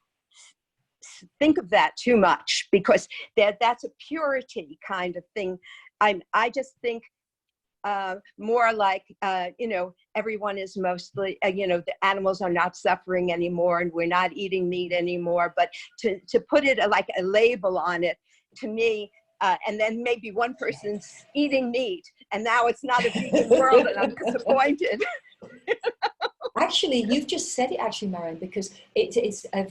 think of that too much, because that's a purity kind of thing. I just think more like, everyone is mostly, the animals are not suffering anymore and we're not eating meat anymore. But to put it like a label on it, to me, and then maybe one person's eating meat and now it's not a vegan world and I'm disappointed. Actually, you've just said it, actually, Marilyn, because it's a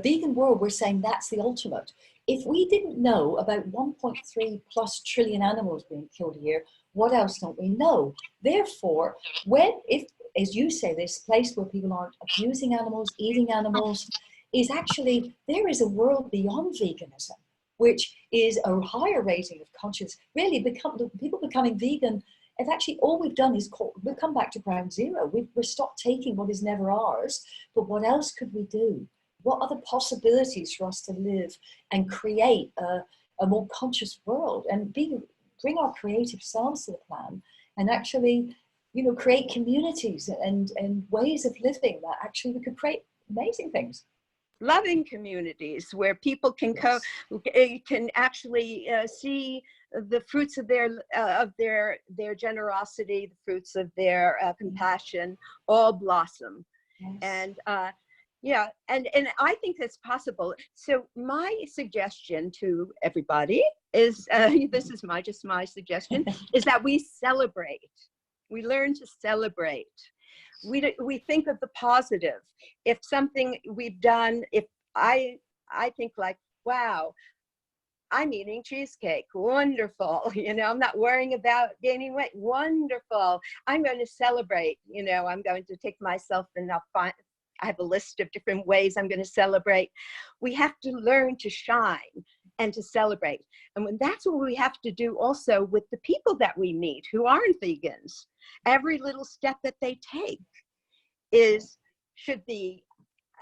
vegan world. We're saying that's the ultimate. If we didn't know about 1.3 plus trillion animals being killed a year, what else don't we know? Therefore, if, as you say, this place where people aren't abusing animals, eating animals, is actually, there is a world beyond veganism, which is a higher rating of conscious, really people becoming vegan. And actually, all we've done is we've come back to ground zero. We've stopped taking what is never ours, but what else could we do? What other possibilities for us to live and create a more conscious world and bring our creative selves to the plan and actually, create communities and ways of living that actually we could create amazing things. Loving communities where people can can actually see the fruits of their generosity, the fruits of their compassion, all blossom. Yes. And and I think that's possible. So my suggestion to everybody is, this is just my suggestion, is that we celebrate. We learn to celebrate. We think of the positive. If something we've done, if I think like, wow, I'm eating cheesecake, wonderful. I'm not worrying about gaining weight, wonderful. I'm going to celebrate. I'm going to take myself and I have a list of different ways I'm going to celebrate. We have to learn to shine and to celebrate. And that's what we have to do also with the people that we meet who aren't vegans. Every little step that they take should be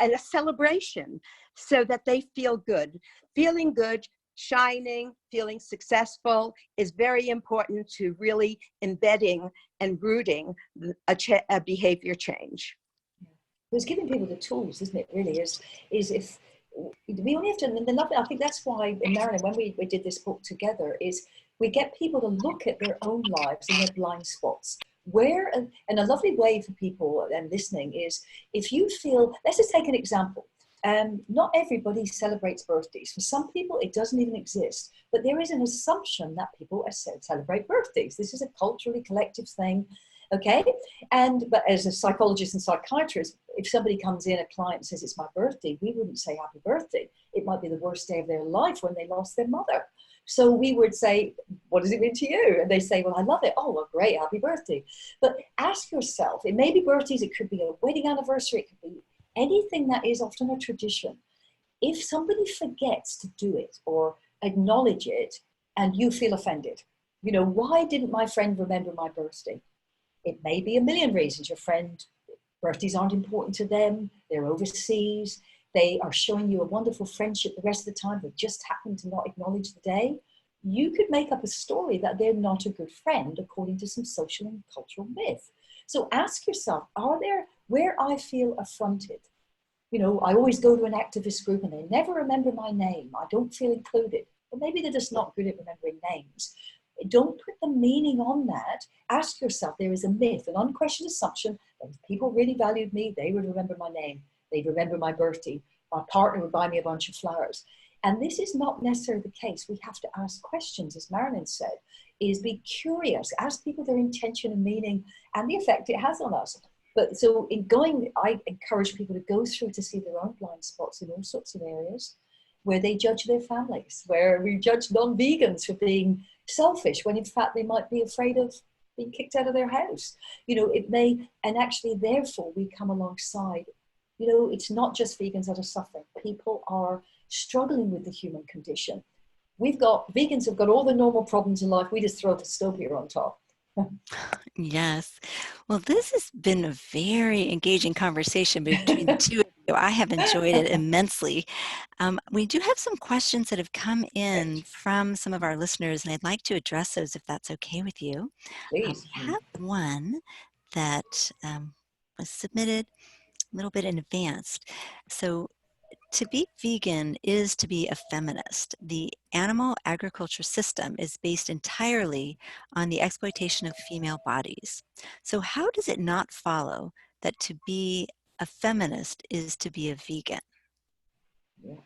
a celebration so that they feel good. Feeling good, shining, feeling successful is very important to really embedding and rooting a behavior change. It's giving people the tools, isn't it, really, is if we only have to, and I think that's why, in Marilyn, when we did this book together, is we get people to look at their own lives and their blind spots. And a lovely way for people and listening is, if you feel, let's just take an example. Not everybody celebrates birthdays. For some people, it doesn't even exist. But there is an assumption that people celebrate birthdays. This is a culturally collective thing, okay? But as a psychologist and psychiatrist, if somebody comes in, a client says it's my birthday, we wouldn't say happy birthday. It might be the worst day of their life when they lost their mother. So we would say, what does it mean to you? And they say, well, I love it. Oh, well, great, happy birthday. But ask yourself, it may be birthdays, it could be a wedding anniversary, it could be anything that is often a tradition. If somebody forgets to do it or acknowledge it and you feel offended, why didn't my friend remember my birthday? It may be a million reasons. Your friend, birthdays aren't important to them. They're overseas. They are showing you a wonderful friendship the rest of the time. They just happen to not acknowledge the day. You could make up a story that they're not a good friend according to some social and cultural myth. So ask yourself, where I feel affronted? I always go to an activist group and they never remember my name. I don't feel included. Well, maybe they're just not good at remembering names. Don't put the meaning on that. Ask yourself, there is a myth, an unquestioned assumption that if people really valued me, they would remember my name. They'd remember my birthday. My partner would buy me a bunch of flowers. And this is not necessarily the case. We have to ask questions, as Marilyn said, is be curious, ask people their intention and meaning and the effect it has on us. But so I encourage people to go through to see their own blind spots in all sorts of areas where they judge their families, where we judge non-vegans for being selfish when in fact they might be afraid of being kicked out of their house. And actually therefore we come alongside, it's not just vegans that are suffering. People are struggling with the human condition. Vegans have got all the normal problems in life. We just throw Vystopia on top. Yes. Well, this has been a very engaging conversation between the two of you. I have enjoyed it immensely. We do have some questions that have come in from some of our listeners, and I'd like to address those if that's okay with you. Please. We have one that was submitted a little bit in advance. So to be vegan is to be a feminist. The animal agriculture system is based entirely on the exploitation of female bodies. So how does it not follow that to be a feminist is to be a vegan? Yeah.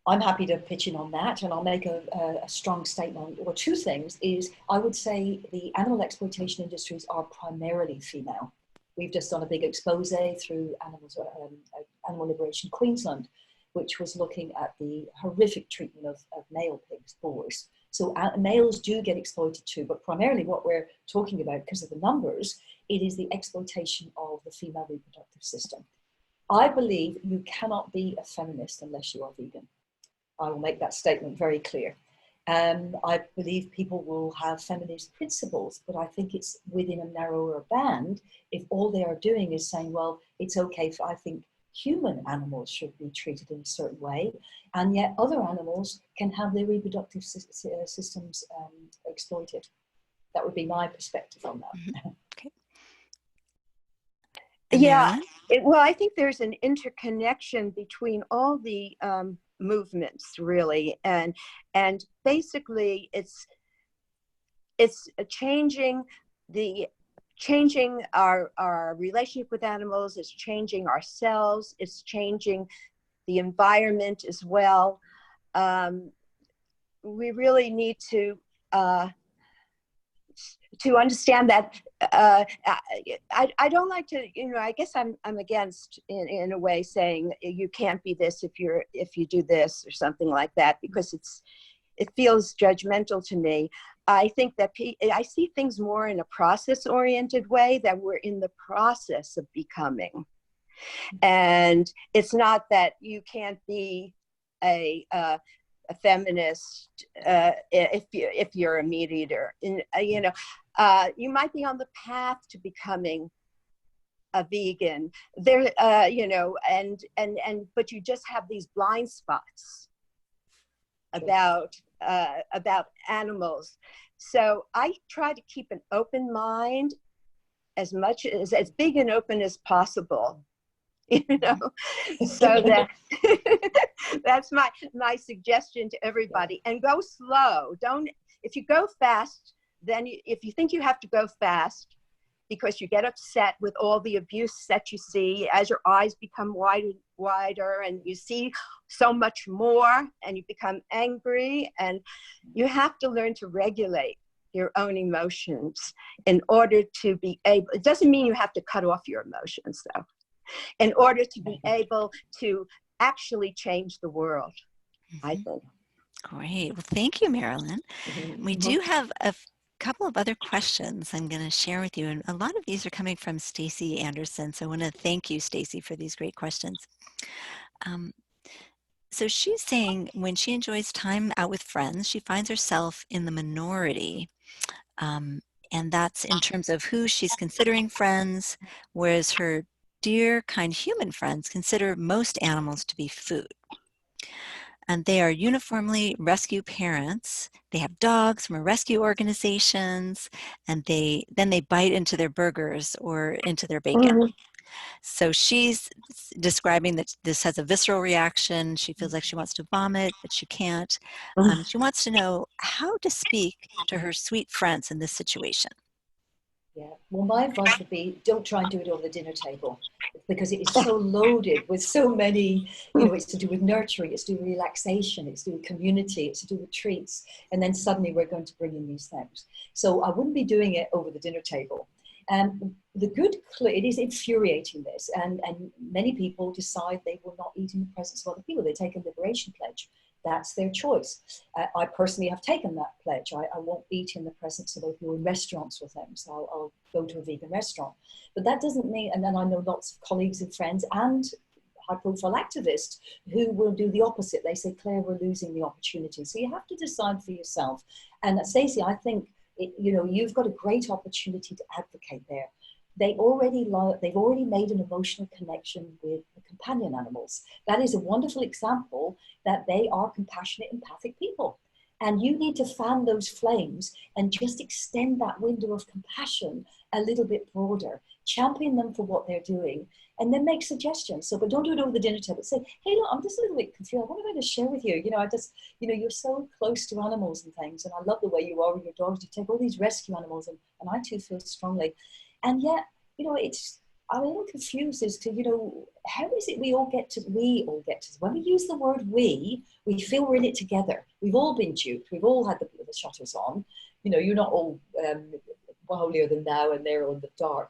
I'm happy to pitch in on that, and I'll make a strong statement, or two things. Is I would say the animal exploitation industries are primarily female. We've just done a big expose through Animal Liberation Queensland, which was looking at the horrific treatment of male pigs, boars. So males do get exploited too, but primarily what we're talking about, because of the numbers, it is the exploitation of the female reproductive system. I believe you cannot be a feminist unless you are vegan. I will make that statement very clear. I believe people will have feminist principles, but I think it's within a narrower band if all they are doing is saying, well, it's okay for, I think, human animals should be treated in a certain way, and yet other animals can have their reproductive systems exploited. That would be my perspective on that. Mm-hmm. Okay. Yeah, well, I think there's an interconnection between all the movements, really, and basically it's changing our relationship with animals. It's changing ourselves. It's changing the environment as well. We really need to understand that. I don't like to, I guess I'm against in a way saying you can't be this if you do this or something like that, because it feels judgmental to me. I think that I see things more in a process-oriented way, that we're in the process of becoming. And it's not that you can't be a feminist if you're a meat eater. You might be on the path to becoming a vegan there, but you just have these blind spots about animals. So I try to keep an open mind, as big and open as possible, so that that's my suggestion to everybody. And go slow. If you go fast, then if you think you have to go fast because you get upset with all the abuse that you see as your eyes become wider and you see so much more and you become angry, and you have to learn to regulate your own emotions in order to be able, it doesn't mean you have to cut off your emotions though, in order to be able to actually change the world, I think. Great. Well, thank you, Marilyn. We do have a couple of other questions I'm going to share with you, and a lot of these are coming from Stacy Anderson, so I want to thank you, Stacy, for these great questions. So she's saying when she enjoys time out with friends, she finds herself in the minority, and that's in terms of who she's considering friends, whereas her dear, kind human friends consider most animals to be food. And they are uniformly rescue parents. They have dogs from rescue organizations, and then they bite into their burgers or into their bacon. So she's describing that this has a visceral reaction. She feels like she wants to vomit, but she can't. She wants to know how to speak to her sweet friends in this situation. Yeah, well, my advice would be don't try and do it over the dinner table, because it is so loaded with so many, it's to do with nurturing, it's to do with relaxation, it's to do with community, it's to do with treats, and then suddenly we're going to bring in these things. So I wouldn't be doing it over the dinner table. And it is infuriating this, and many people decide they will not eat in the presence of other people. They take a liberation pledge. That's their choice. I personally have taken that pledge. I won't eat in the presence of other people in restaurants with them, so I'll go to a vegan restaurant. But that doesn't mean, and then I know lots of colleagues and friends and high-profile activists who will do the opposite. They say, Claire, we're losing the opportunity. So you have to decide for yourself. And Stacey, I think, you've got a great opportunity to advocate there. They've already made an emotional connection with the companion animals. That is a wonderful example that they are compassionate, empathic people. And you need to fan those flames and just extend that window of compassion a little bit broader. Champion them for what they're doing. and then make suggestions. So, but don't do it over the dinner table. Say, hey, look, I'm just a little bit confused. What am I to share with you? You know, I just, you know, you're so close to animals and things, and I love the way you are with your dogs. You take all these rescue animals, and I too feel strongly. And yet, you know, I'm a little confused as to, you know, how is it we all get to, when we use the word we feel we're in it together. We've all been duped. We've all had the shutters on. You know, you're not all holier than thou and they're on the dark.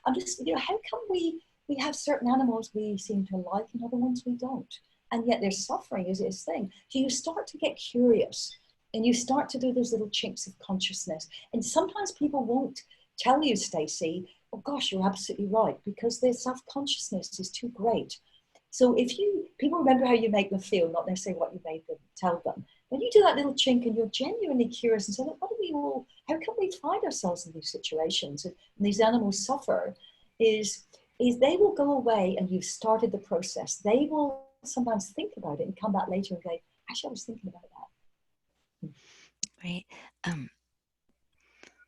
I'm just, you know, how come we have certain animals we seem to like and other ones we don't? And yet their suffering is this thing. So you start to get curious and you start to do those little chinks of consciousness. And sometimes people won't tell you, Stacey, oh gosh, you're absolutely right, because their self-consciousness is too great. So if people remember how you make them feel, not necessarily what you made them tell them. When you do that little chink and you're genuinely curious and say, look, how can we find ourselves in these situations and these animals suffer, is they will go away and you've started the process. They will sometimes think about it and come back later and go, actually, I was thinking about that. Right.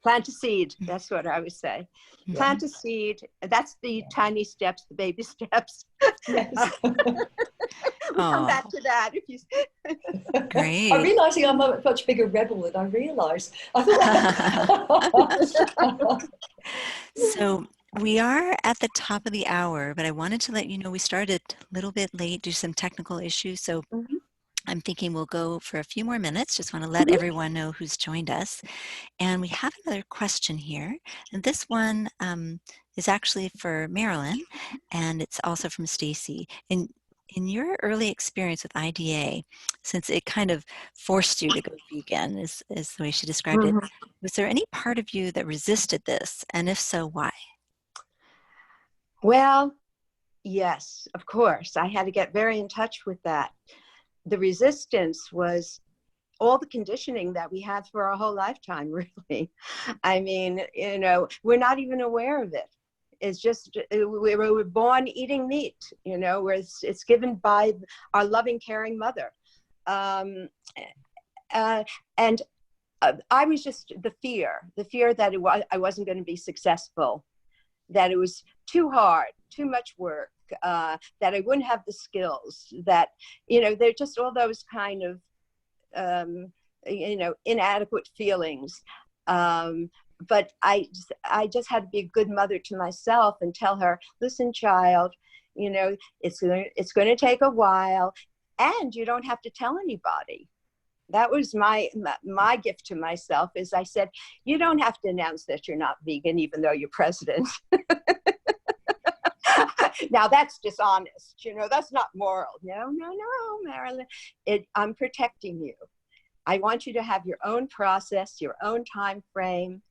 Plant a seed. That's what I would say. Yeah. Plant a seed. That's the tiny steps, the baby steps. Yes. We'll come back to that if you. Great. I'm realizing I'm a much bigger rebel than I realized. So we are at the top of the hour, but I wanted to let you know we started a little bit late due to some technical issues. So I'm thinking we'll go for a few more minutes. Just want to let everyone know who's joined us. And we have another question here. And this one is actually for Marilyn, and it's also from Stacy. In your early experience with IDA, since it kind of forced you to go vegan, is the way she described it, was there any part of you that resisted this? And if so, why? Well, yes, of course. I had to get very in touch with that. The resistance was all the conditioning that we had for our whole lifetime, really. I mean, you know, we're not even aware of it. It's just, we were born eating meat, you know, where it's given by our loving, caring mother. And I was just the fear that I wasn't going to be successful, that it was too hard, too much work, that I wouldn't have the skills, that, you know, they're just all those kind of, you know, inadequate feelings. But I just had to be a good mother to myself and tell her, listen, child, you know, it's going to take a while and you don't have to tell anybody. That was my gift to myself, is I said, you don't have to announce that you're not vegan, even though you're president. Now that's dishonest, you know, that's not moral. No, Marilyn, I'm protecting you. I want you to have your own process, your own time frame.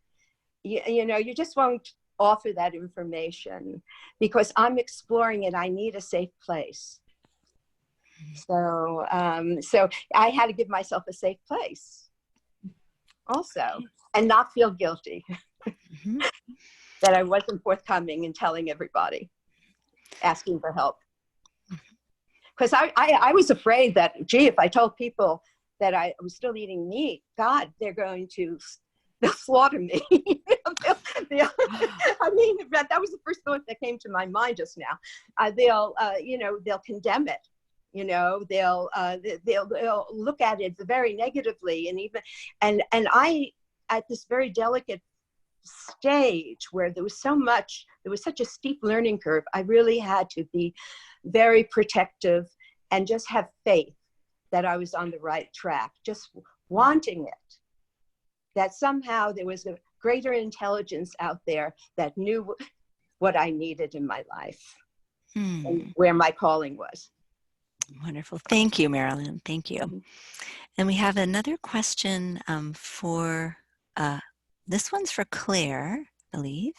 You know, you just won't offer that information because I'm exploring it. I need a safe place. So I had to give myself a safe place also, and not feel guilty that I wasn't forthcoming in telling everybody, asking for help. Because I was afraid that, gee, if I told people that I was still eating meat, God, they'll slaughter me. I mean, that was the first thought that came to my mind just now. They'll condemn it. You know, they'll look at it very negatively, and I, at this very delicate stage where there was such a steep learning curve, I really had to be very protective and just have faith that I was on the right track, just wanting it, that somehow there was a greater intelligence out there that knew what I needed in my life and where my calling was. Wonderful. Thank you, Marilyn. Thank you. And we have another question for, this one's for Claire, I believe.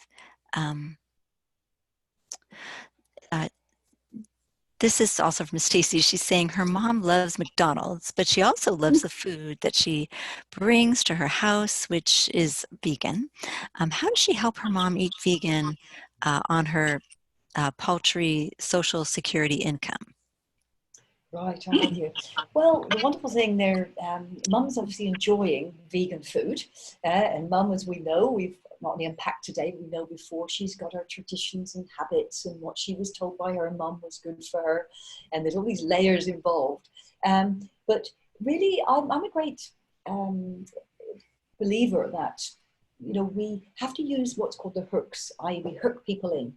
This is also from Stacy. She's saying her mom loves McDonald's, but she also loves the food that she brings to her house, which is vegan. How does she help her mom eat vegan on her paltry Social Security income? Right, I'm with you. Well, the wonderful thing there, Mum's obviously enjoying vegan food, and Mum, as we know, we've not only unpacked today, we know before she's got her traditions and habits and what she was told by her mum was good for her. And there's all these layers involved. But really, I'm a great believer that, we have to use what's called the hooks, i.e. we hook people in,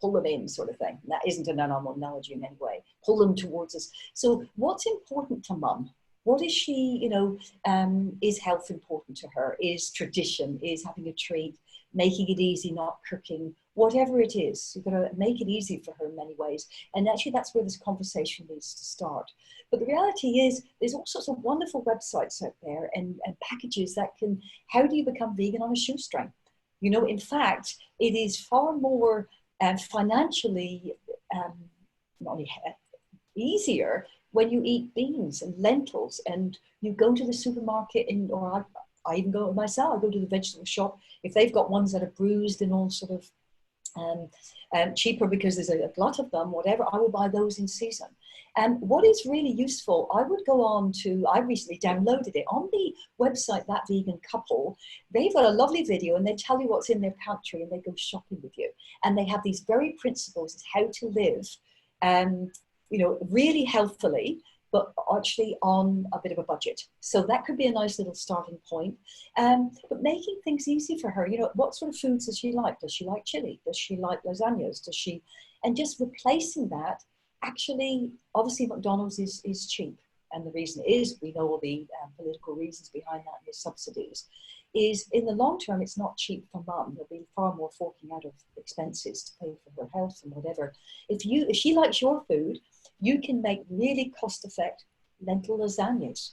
pull them in sort of thing. That isn't an animal analogy in any way. Pull them towards us. So what's important to mum? What is she, is health important to her? Is tradition, is having a treat, making it easy, not cooking, whatever it is. You've got to make it easy for her in many ways. And actually that's where this conversation needs to start. But the reality is there's all sorts of wonderful websites out there and packages that can, how do you become vegan on a shoestring? In fact, it is far more financially not only easier when you eat beans and lentils and you go to the supermarket or I even go myself, I go to the vegetable shop. If they've got ones that are bruised and all sort of cheaper because there's a glut of them, whatever, I will buy those in season. And what is really useful, I would go on to, I recently downloaded it, on the website, That Vegan Couple, they've got a lovely video and they tell you what's in their pantry and they go shopping with you. And they have these very principles of how to live, really healthfully, but actually on a bit of a budget. So that could be a nice little starting point. But making things easy for her, what sort of foods does she like? Does she like chili? Does she like lasagnas? And just replacing that, actually, obviously McDonald's is cheap. And the reason is, we know all the political reasons behind that and the subsidies, is in the long term, it's not cheap for mum. There'll be far more forking out of expenses to pay for her health and whatever. If she likes your food, you can make really cost-effective lentil lasagnas,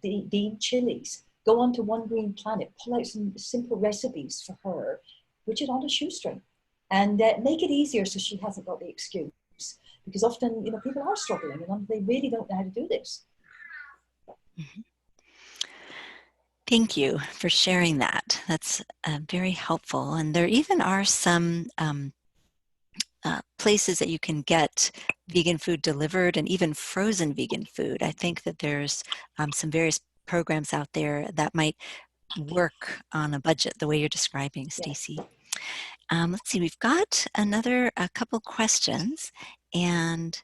bean chilies. Go on to One Green Planet, pull out some simple recipes for her, which is on a shoestring, and make it easier so she hasn't got the excuse. Because often, people are struggling and they really don't know how to do this. Mm-hmm. Thank you for sharing that. That's very helpful. And there even are some places that you can get vegan food delivered and even frozen vegan food. I think that there's some various programs out there that might work on a budget the way you're describing, Stacey. Let's see, we've got a couple questions. And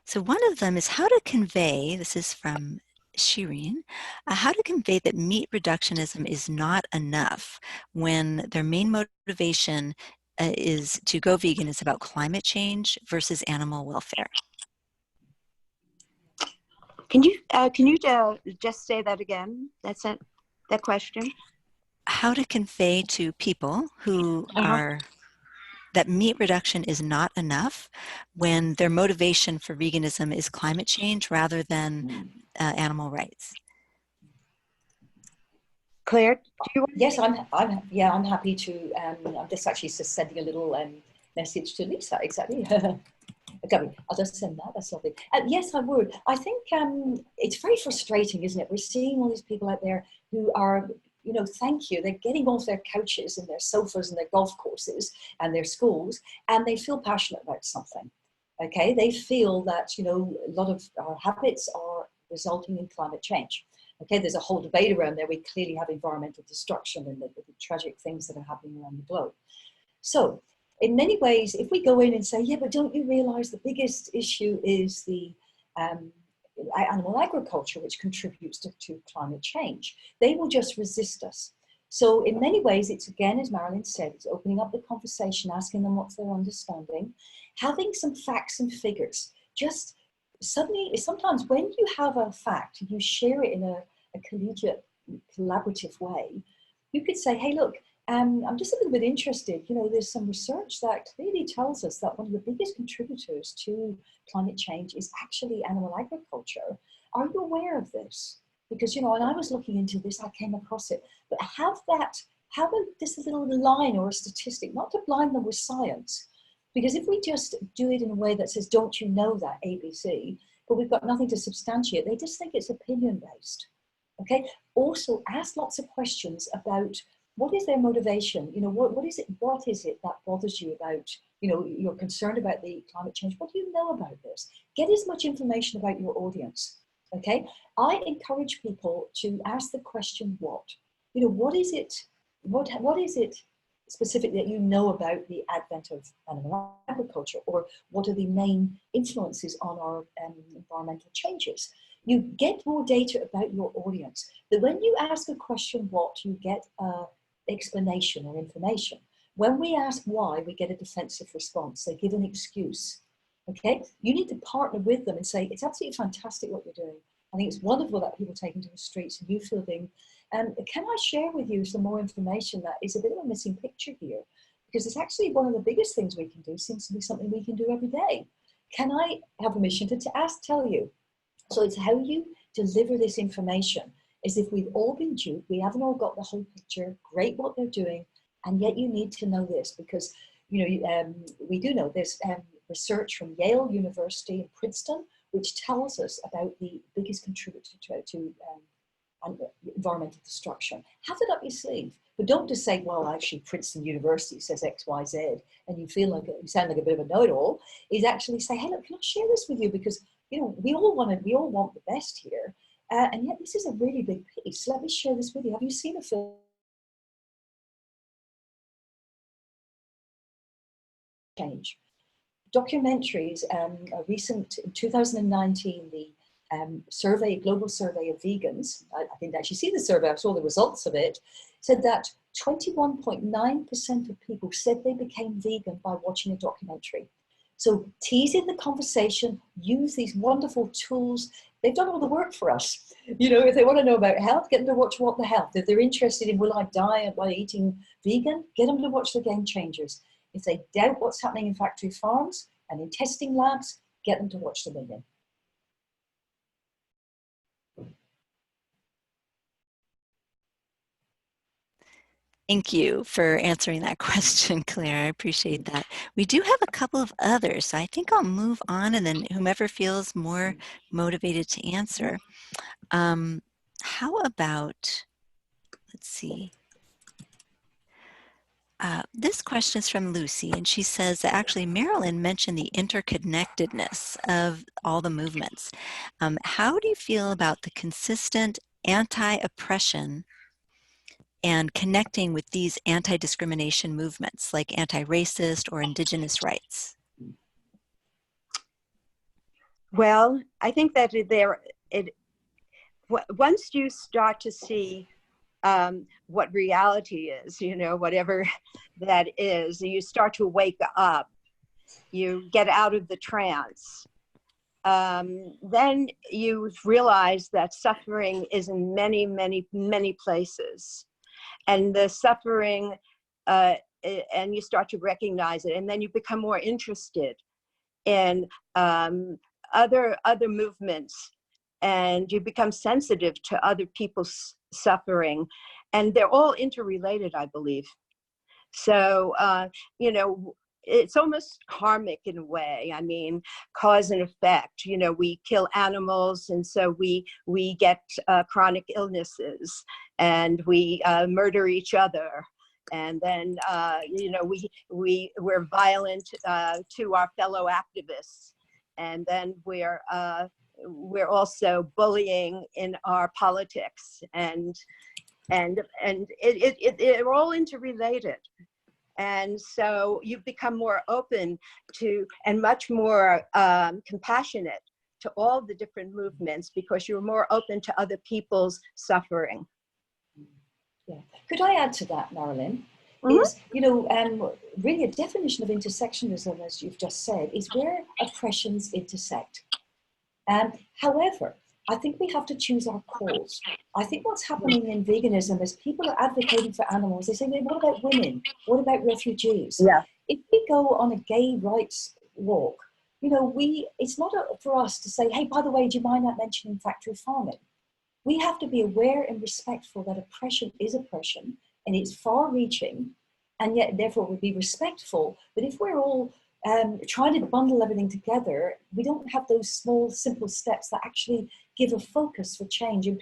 so one of them is how to convey, this is from Shirin, how to convey that meat reductionism is not enough when their main motivation is to go vegan is about climate change versus animal welfare. Can you just say that again? That question. How to convey to people who are that meat reduction is not enough when their motivation for veganism is climate change rather than animal rights. Claire, do you want to? Yes, I'm happy to. I'm just actually sending a little message to Lisa. Exactly. Okay, I'll just send that. That's lovely. Yes, I would. I think it's very frustrating, isn't it? We're seeing all these people out there who are, thank you. They're getting off their couches and their sofas and their golf courses and their schools, and they feel passionate about something. Okay, they feel that a lot of our habits are resulting in climate change. Okay, there's a whole debate around there. We clearly have environmental destruction and the tragic things that are happening around the globe. So, in many ways, if we go in and say, yeah, but don't you realize the biggest issue is the animal agriculture, which contributes to climate change, they will just resist us. So in many ways, it's again, as Marilyn said, it's opening up the conversation, asking them what's their understanding, having some facts and figures. Just suddenly, sometimes when you have a fact, you share it in a collegiate, collaborative way, you could say, hey, look, I'm just a little bit interested. There's some research that clearly tells us that one of the biggest contributors to climate change is actually animal agriculture. Are you aware of this? Because, when I was looking into this, I came across it. But have this little line or a statistic, not to blind them with science. Because if we just do it in a way that says, don't you know that, ABC, but we've got nothing to substantiate, they just think it's opinion-based. Okay? Also, ask lots of questions about what is their motivation? What is it that bothers you about, you're concerned about the climate change. What do you know about this? Get as much information about your audience, okay? I encourage people to ask the question, what? What is it what is it specifically that you know about the advent of animal agriculture, or what are the main influences on our environmental changes? You get more data about your audience. That when you ask a question what, you get an explanation or information. When we ask why, we get a defensive response. They give an excuse. Okay, you need to partner with them and say, it's absolutely fantastic what you're doing. I think it's wonderful that people take to the streets and you feel being, can I share with you some more information that is a bit of a missing picture here? Because it's actually one of the biggest things we can do, seems to be something we can do every day. Can I have permission to tell you? So it's how you deliver this information, as if we've all been duped, we haven't all got the whole picture, great what they're doing, and yet you need to know this, because we do know there's research from Yale University and Princeton, which tells us about the biggest contributor to environmental destruction. Have it up your sleeve, but don't just say, well, actually Princeton University says X, Y, Z, and you feel like you sound like a bit of a know-it-all. Is actually say, hey, look, can I share this with you? Because we all want the best here, and yet this is a really big piece. Let me share this with you. Have you seen a film? Change. Documentaries, a recent, in 2019, the global survey of vegans, I didn't actually see the survey, I saw the results of it, said that 21.9% of people said they became vegan by watching a documentary. So tease in the conversation, use these wonderful tools. They've done all the work for us. If they want to know about health, get them to watch What the Health. If they're interested in will I die by eating vegan, get them to watch The Game Changers. If they doubt what's happening in factory farms and in testing labs, get them to watch The Million. Thank you for answering that question, Claire. I appreciate that. We do have a couple of others, so I think I'll move on, and then whomever feels more motivated to answer. How about, let's see. This question is from Lucy, and she says that actually Marilyn mentioned the interconnectedness of all the movements. How do you feel about the consistent anti-oppression and connecting with these anti-discrimination movements like anti-racist or indigenous rights? Well, I think that once you start to see what reality is, whatever that is, you start to wake up, you get out of the trance, then you realize that suffering is in many, many, many places. And the suffering, and you start to recognize it, and then you become more interested in other movements, and you become sensitive to other people's suffering, and they're all interrelated, I believe. So, it's almost karmic in a way. I mean, cause and effect. We kill animals, and so we get chronic illnesses, and we murder each other, and then we're violent to our fellow activists, and then we're also bullying in our politics, and they're all interrelated. And so you become more open to and much more compassionate to all the different movements, because you're more open to other people's suffering. Yeah. Could I add to that, Marilyn? Mm-hmm. Is, really a definition of intersectionalism, as you've just said, is where oppressions intersect. However, I think we have to choose our cause. I think what's happening in veganism is people are advocating for animals. They say, what about women? What about refugees? Yeah. If we go on a gay rights walk, it's not for us to say, hey, by the way, do you mind not mentioning factory farming? We have to be aware and respectful that oppression is oppression, and it's far-reaching, and yet therefore we'll be respectful. But if we're all trying to bundle everything together, we don't have those small, simple steps that actually give a focus for change. And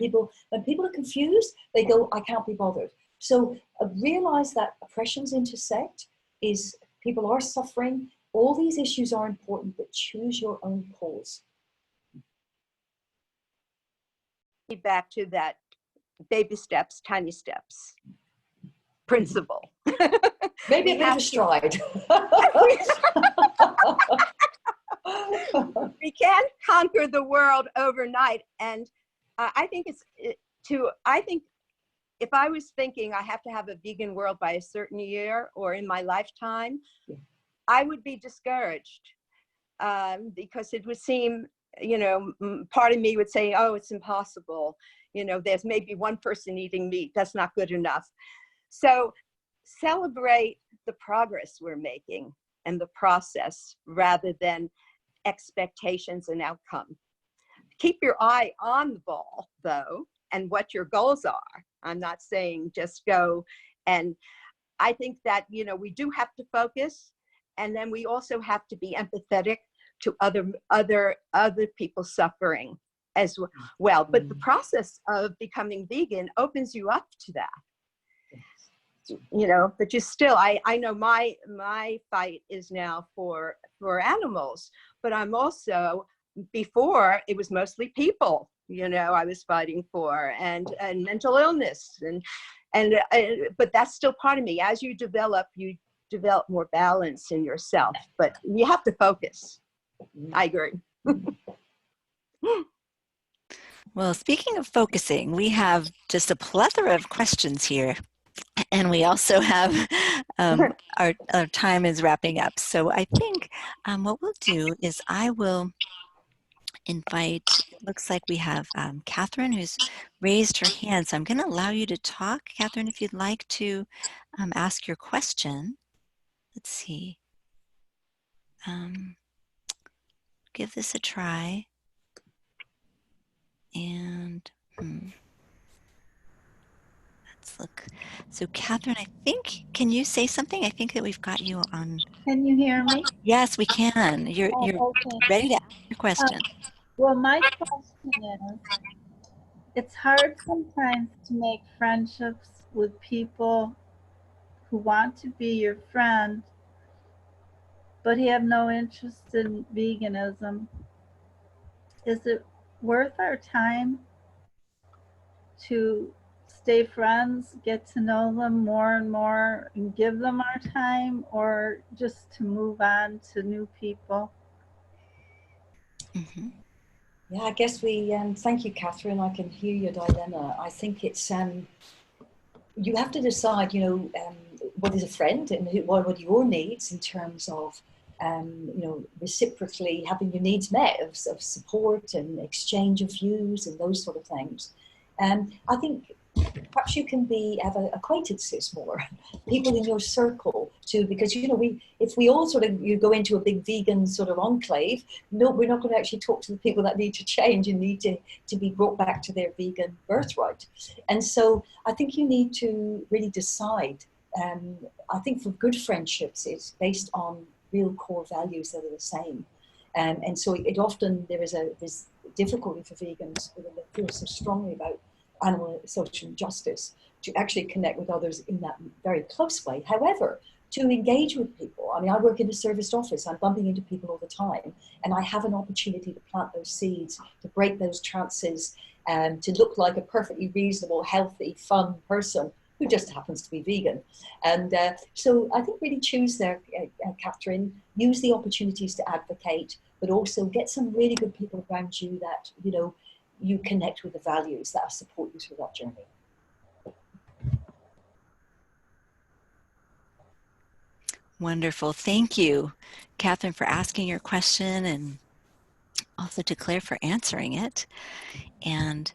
when people are confused, they go, I can't be bothered. So realize that oppressions intersect, people are suffering. All these issues are important, but choose your own cause. Back to that, baby steps, tiny steps. principle. Maybe We a bit of a stride. We can't conquer the world overnight. And I think I think if I was thinking I have to have a vegan world by a certain year or in my lifetime, I would be discouraged because it would seem, part of me would say, oh, it's impossible. There's maybe one person eating meat. That's not good enough. So celebrate the progress we're making and the process rather than expectations and outcome. Keep your eye on the ball, though, and what your goals are. I'm not saying just go. And I think that, we do have to focus, and then we also have to be empathetic to other people suffering as well. But the process of becoming vegan opens you up to that. But you still, I know my fight is now for animals, but I'm also, before it was mostly people, I was fighting for, and mental illness, but that's still part of me. As you develop more balance in yourself, but you have to focus. I agree. Well, speaking of focusing, we have just a plethora of questions here. And we also have, our time is wrapping up. So I think what we'll do is I will invite, it looks like we have Catherine who's raised her hand. So I'm going to allow you to talk. Catherine, if you'd like to ask your question. Let's see. Give this a try. And let's look. So Catherine, I think, can you say something? I think that we've got you on. Can you hear me? Yes, we can. You're Okay. ready to ask your question. Well, my question is, it's hard sometimes to make friendships with people who want to be your friend, but have no interest in veganism. Is it worth our time to stay friends, get to know them more and more, and give them our time, or just to move on to new people? Mm-hmm. Yeah, I guess thank you, Catherine. I can hear your dilemma. I think it's, you have to decide, what is a friend and what are your needs in terms of, reciprocally having your needs met of support and exchange of views and those sort of things. I think perhaps you can have acquaintances more, people in your circle too, because if we all you go into a big vegan sort of enclave, no, we're not going to actually talk to the people that need to change and need to be brought back to their vegan birthright. And so I think you need to really decide. I think for good friendships, it's based on real core values that are the same. And so it often, there's difficulty for vegans that feel so strongly about animal social justice to actually connect with others in that very close way. However, to engage with people, I mean, I work in a serviced office, I'm bumping into people all the time, and I have an opportunity to plant those seeds, to break those trances, to look like a perfectly reasonable, healthy, fun person who just happens to be vegan. And so I think really choose there, Catherine, use the opportunities to advocate, but also get some really good people around you that, you connect with the values that support you through that journey. Wonderful. Thank you, Catherine, for asking your question, and also to Claire for answering it. And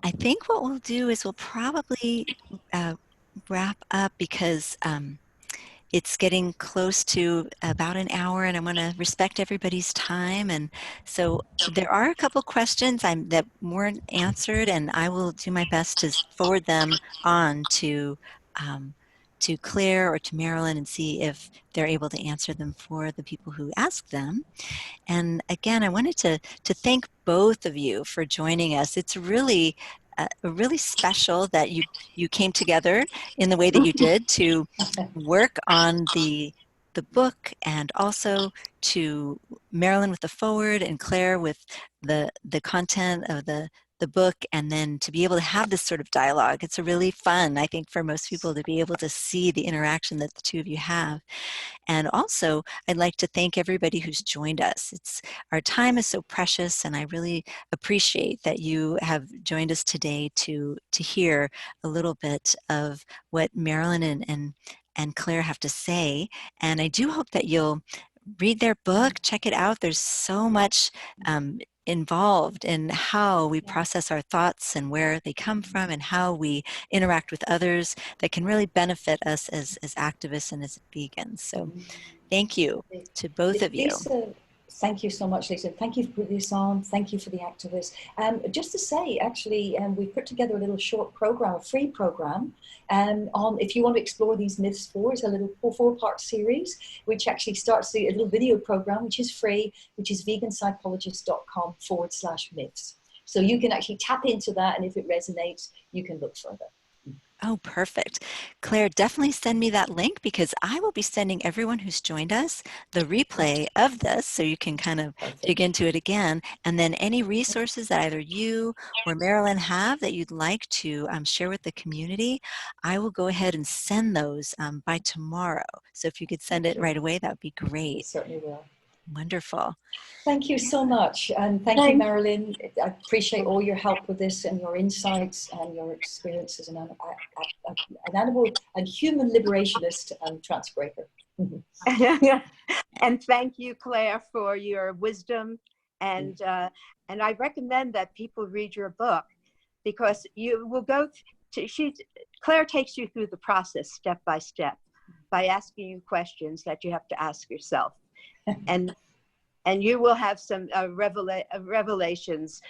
I think what we'll do is we'll probably wrap up because it's getting close to about an hour, and I want to respect everybody's time. And so there are a couple questions that weren't answered, and I will do my best to forward them on to Claire or to Marilyn and see if they're able to answer them for the people who asked them. And again, I wanted to thank both of you for joining us. It's really special that you came together in the way that you did to work on the book, and also to Marilyn with the foreword and Claire with the content of the the book and then to be able to have this sort of dialogue. It's a really fun, I think, for most people to be able to see the interaction that the two of you have. And also, I'd like to thank everybody who's joined us. Our time is so precious, and I really appreciate that you have joined us today to hear a little bit of what Marilyn and Claire have to say. And I do hope that you'll read their book, check it out. There's so much involved in how we process our thoughts and where they come from and how we interact with others that can really benefit us as activists and as vegans. So thank you to both of you. Lisa, thank you so much, Lisa. Thank you for putting this on. Thank you for the activists. Just to say, actually, we put together a little short program, a free program, on if you want to explore these myths it's a little 4-part series, which actually starts a little video program, which is free, which is veganpsychologist.com/myths. So you can actually tap into that, and if it resonates, you can look further. Oh, perfect. Claire, definitely send me that link, because I will be sending everyone who's joined us the replay of this so you can kind of dig into it again. And then any resources that either you or Marilyn have that you'd like to share with the community, I will go ahead and send those by tomorrow. So if you could send it right away, that would be great. I certainly will. Wonderful. Thank you so much. And thank you, Marilyn. I appreciate all your help with this and your insights and your experience as an animal and human liberationist and transbreaker. And thank you, Claire, for your wisdom. And I recommend that people read your book, because you will go to, Claire takes you through the process step by step by asking you questions that you have to ask yourself. And you will have some revelations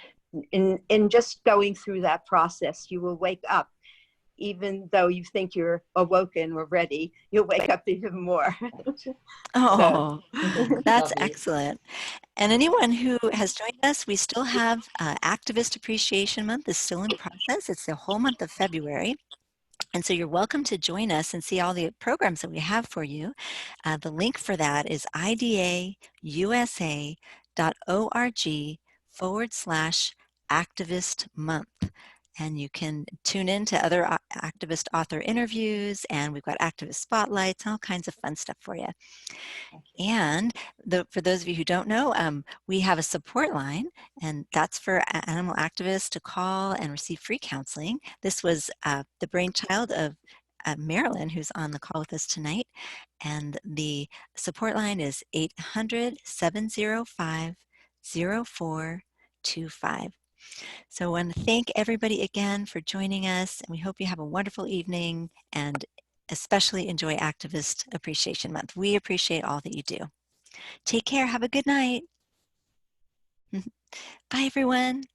in just going through that process. You will wake up, even though you think you're awoken or ready, you'll wake up even more. Oh, that's excellent. And anyone who has joined us, we still have Activist Appreciation Month is still in process. It's the whole month of February. And so you're welcome to join us and see all the programs that we have for you. The link for that is idausa.org/activist month. And you can tune in to other activist author interviews, and we've got activist spotlights, all kinds of fun stuff for you. And for those of you who don't know, we have a support line, and that's for animal activists to call and receive free counseling. This was the brainchild of Marilyn, who's on the call with us tonight. And the support line is 800-705-0425. So I want to thank everybody again for joining us, and we hope you have a wonderful evening and especially enjoy Activist Appreciation Month. We appreciate all that you do. Take care. Have a good night. Bye, everyone.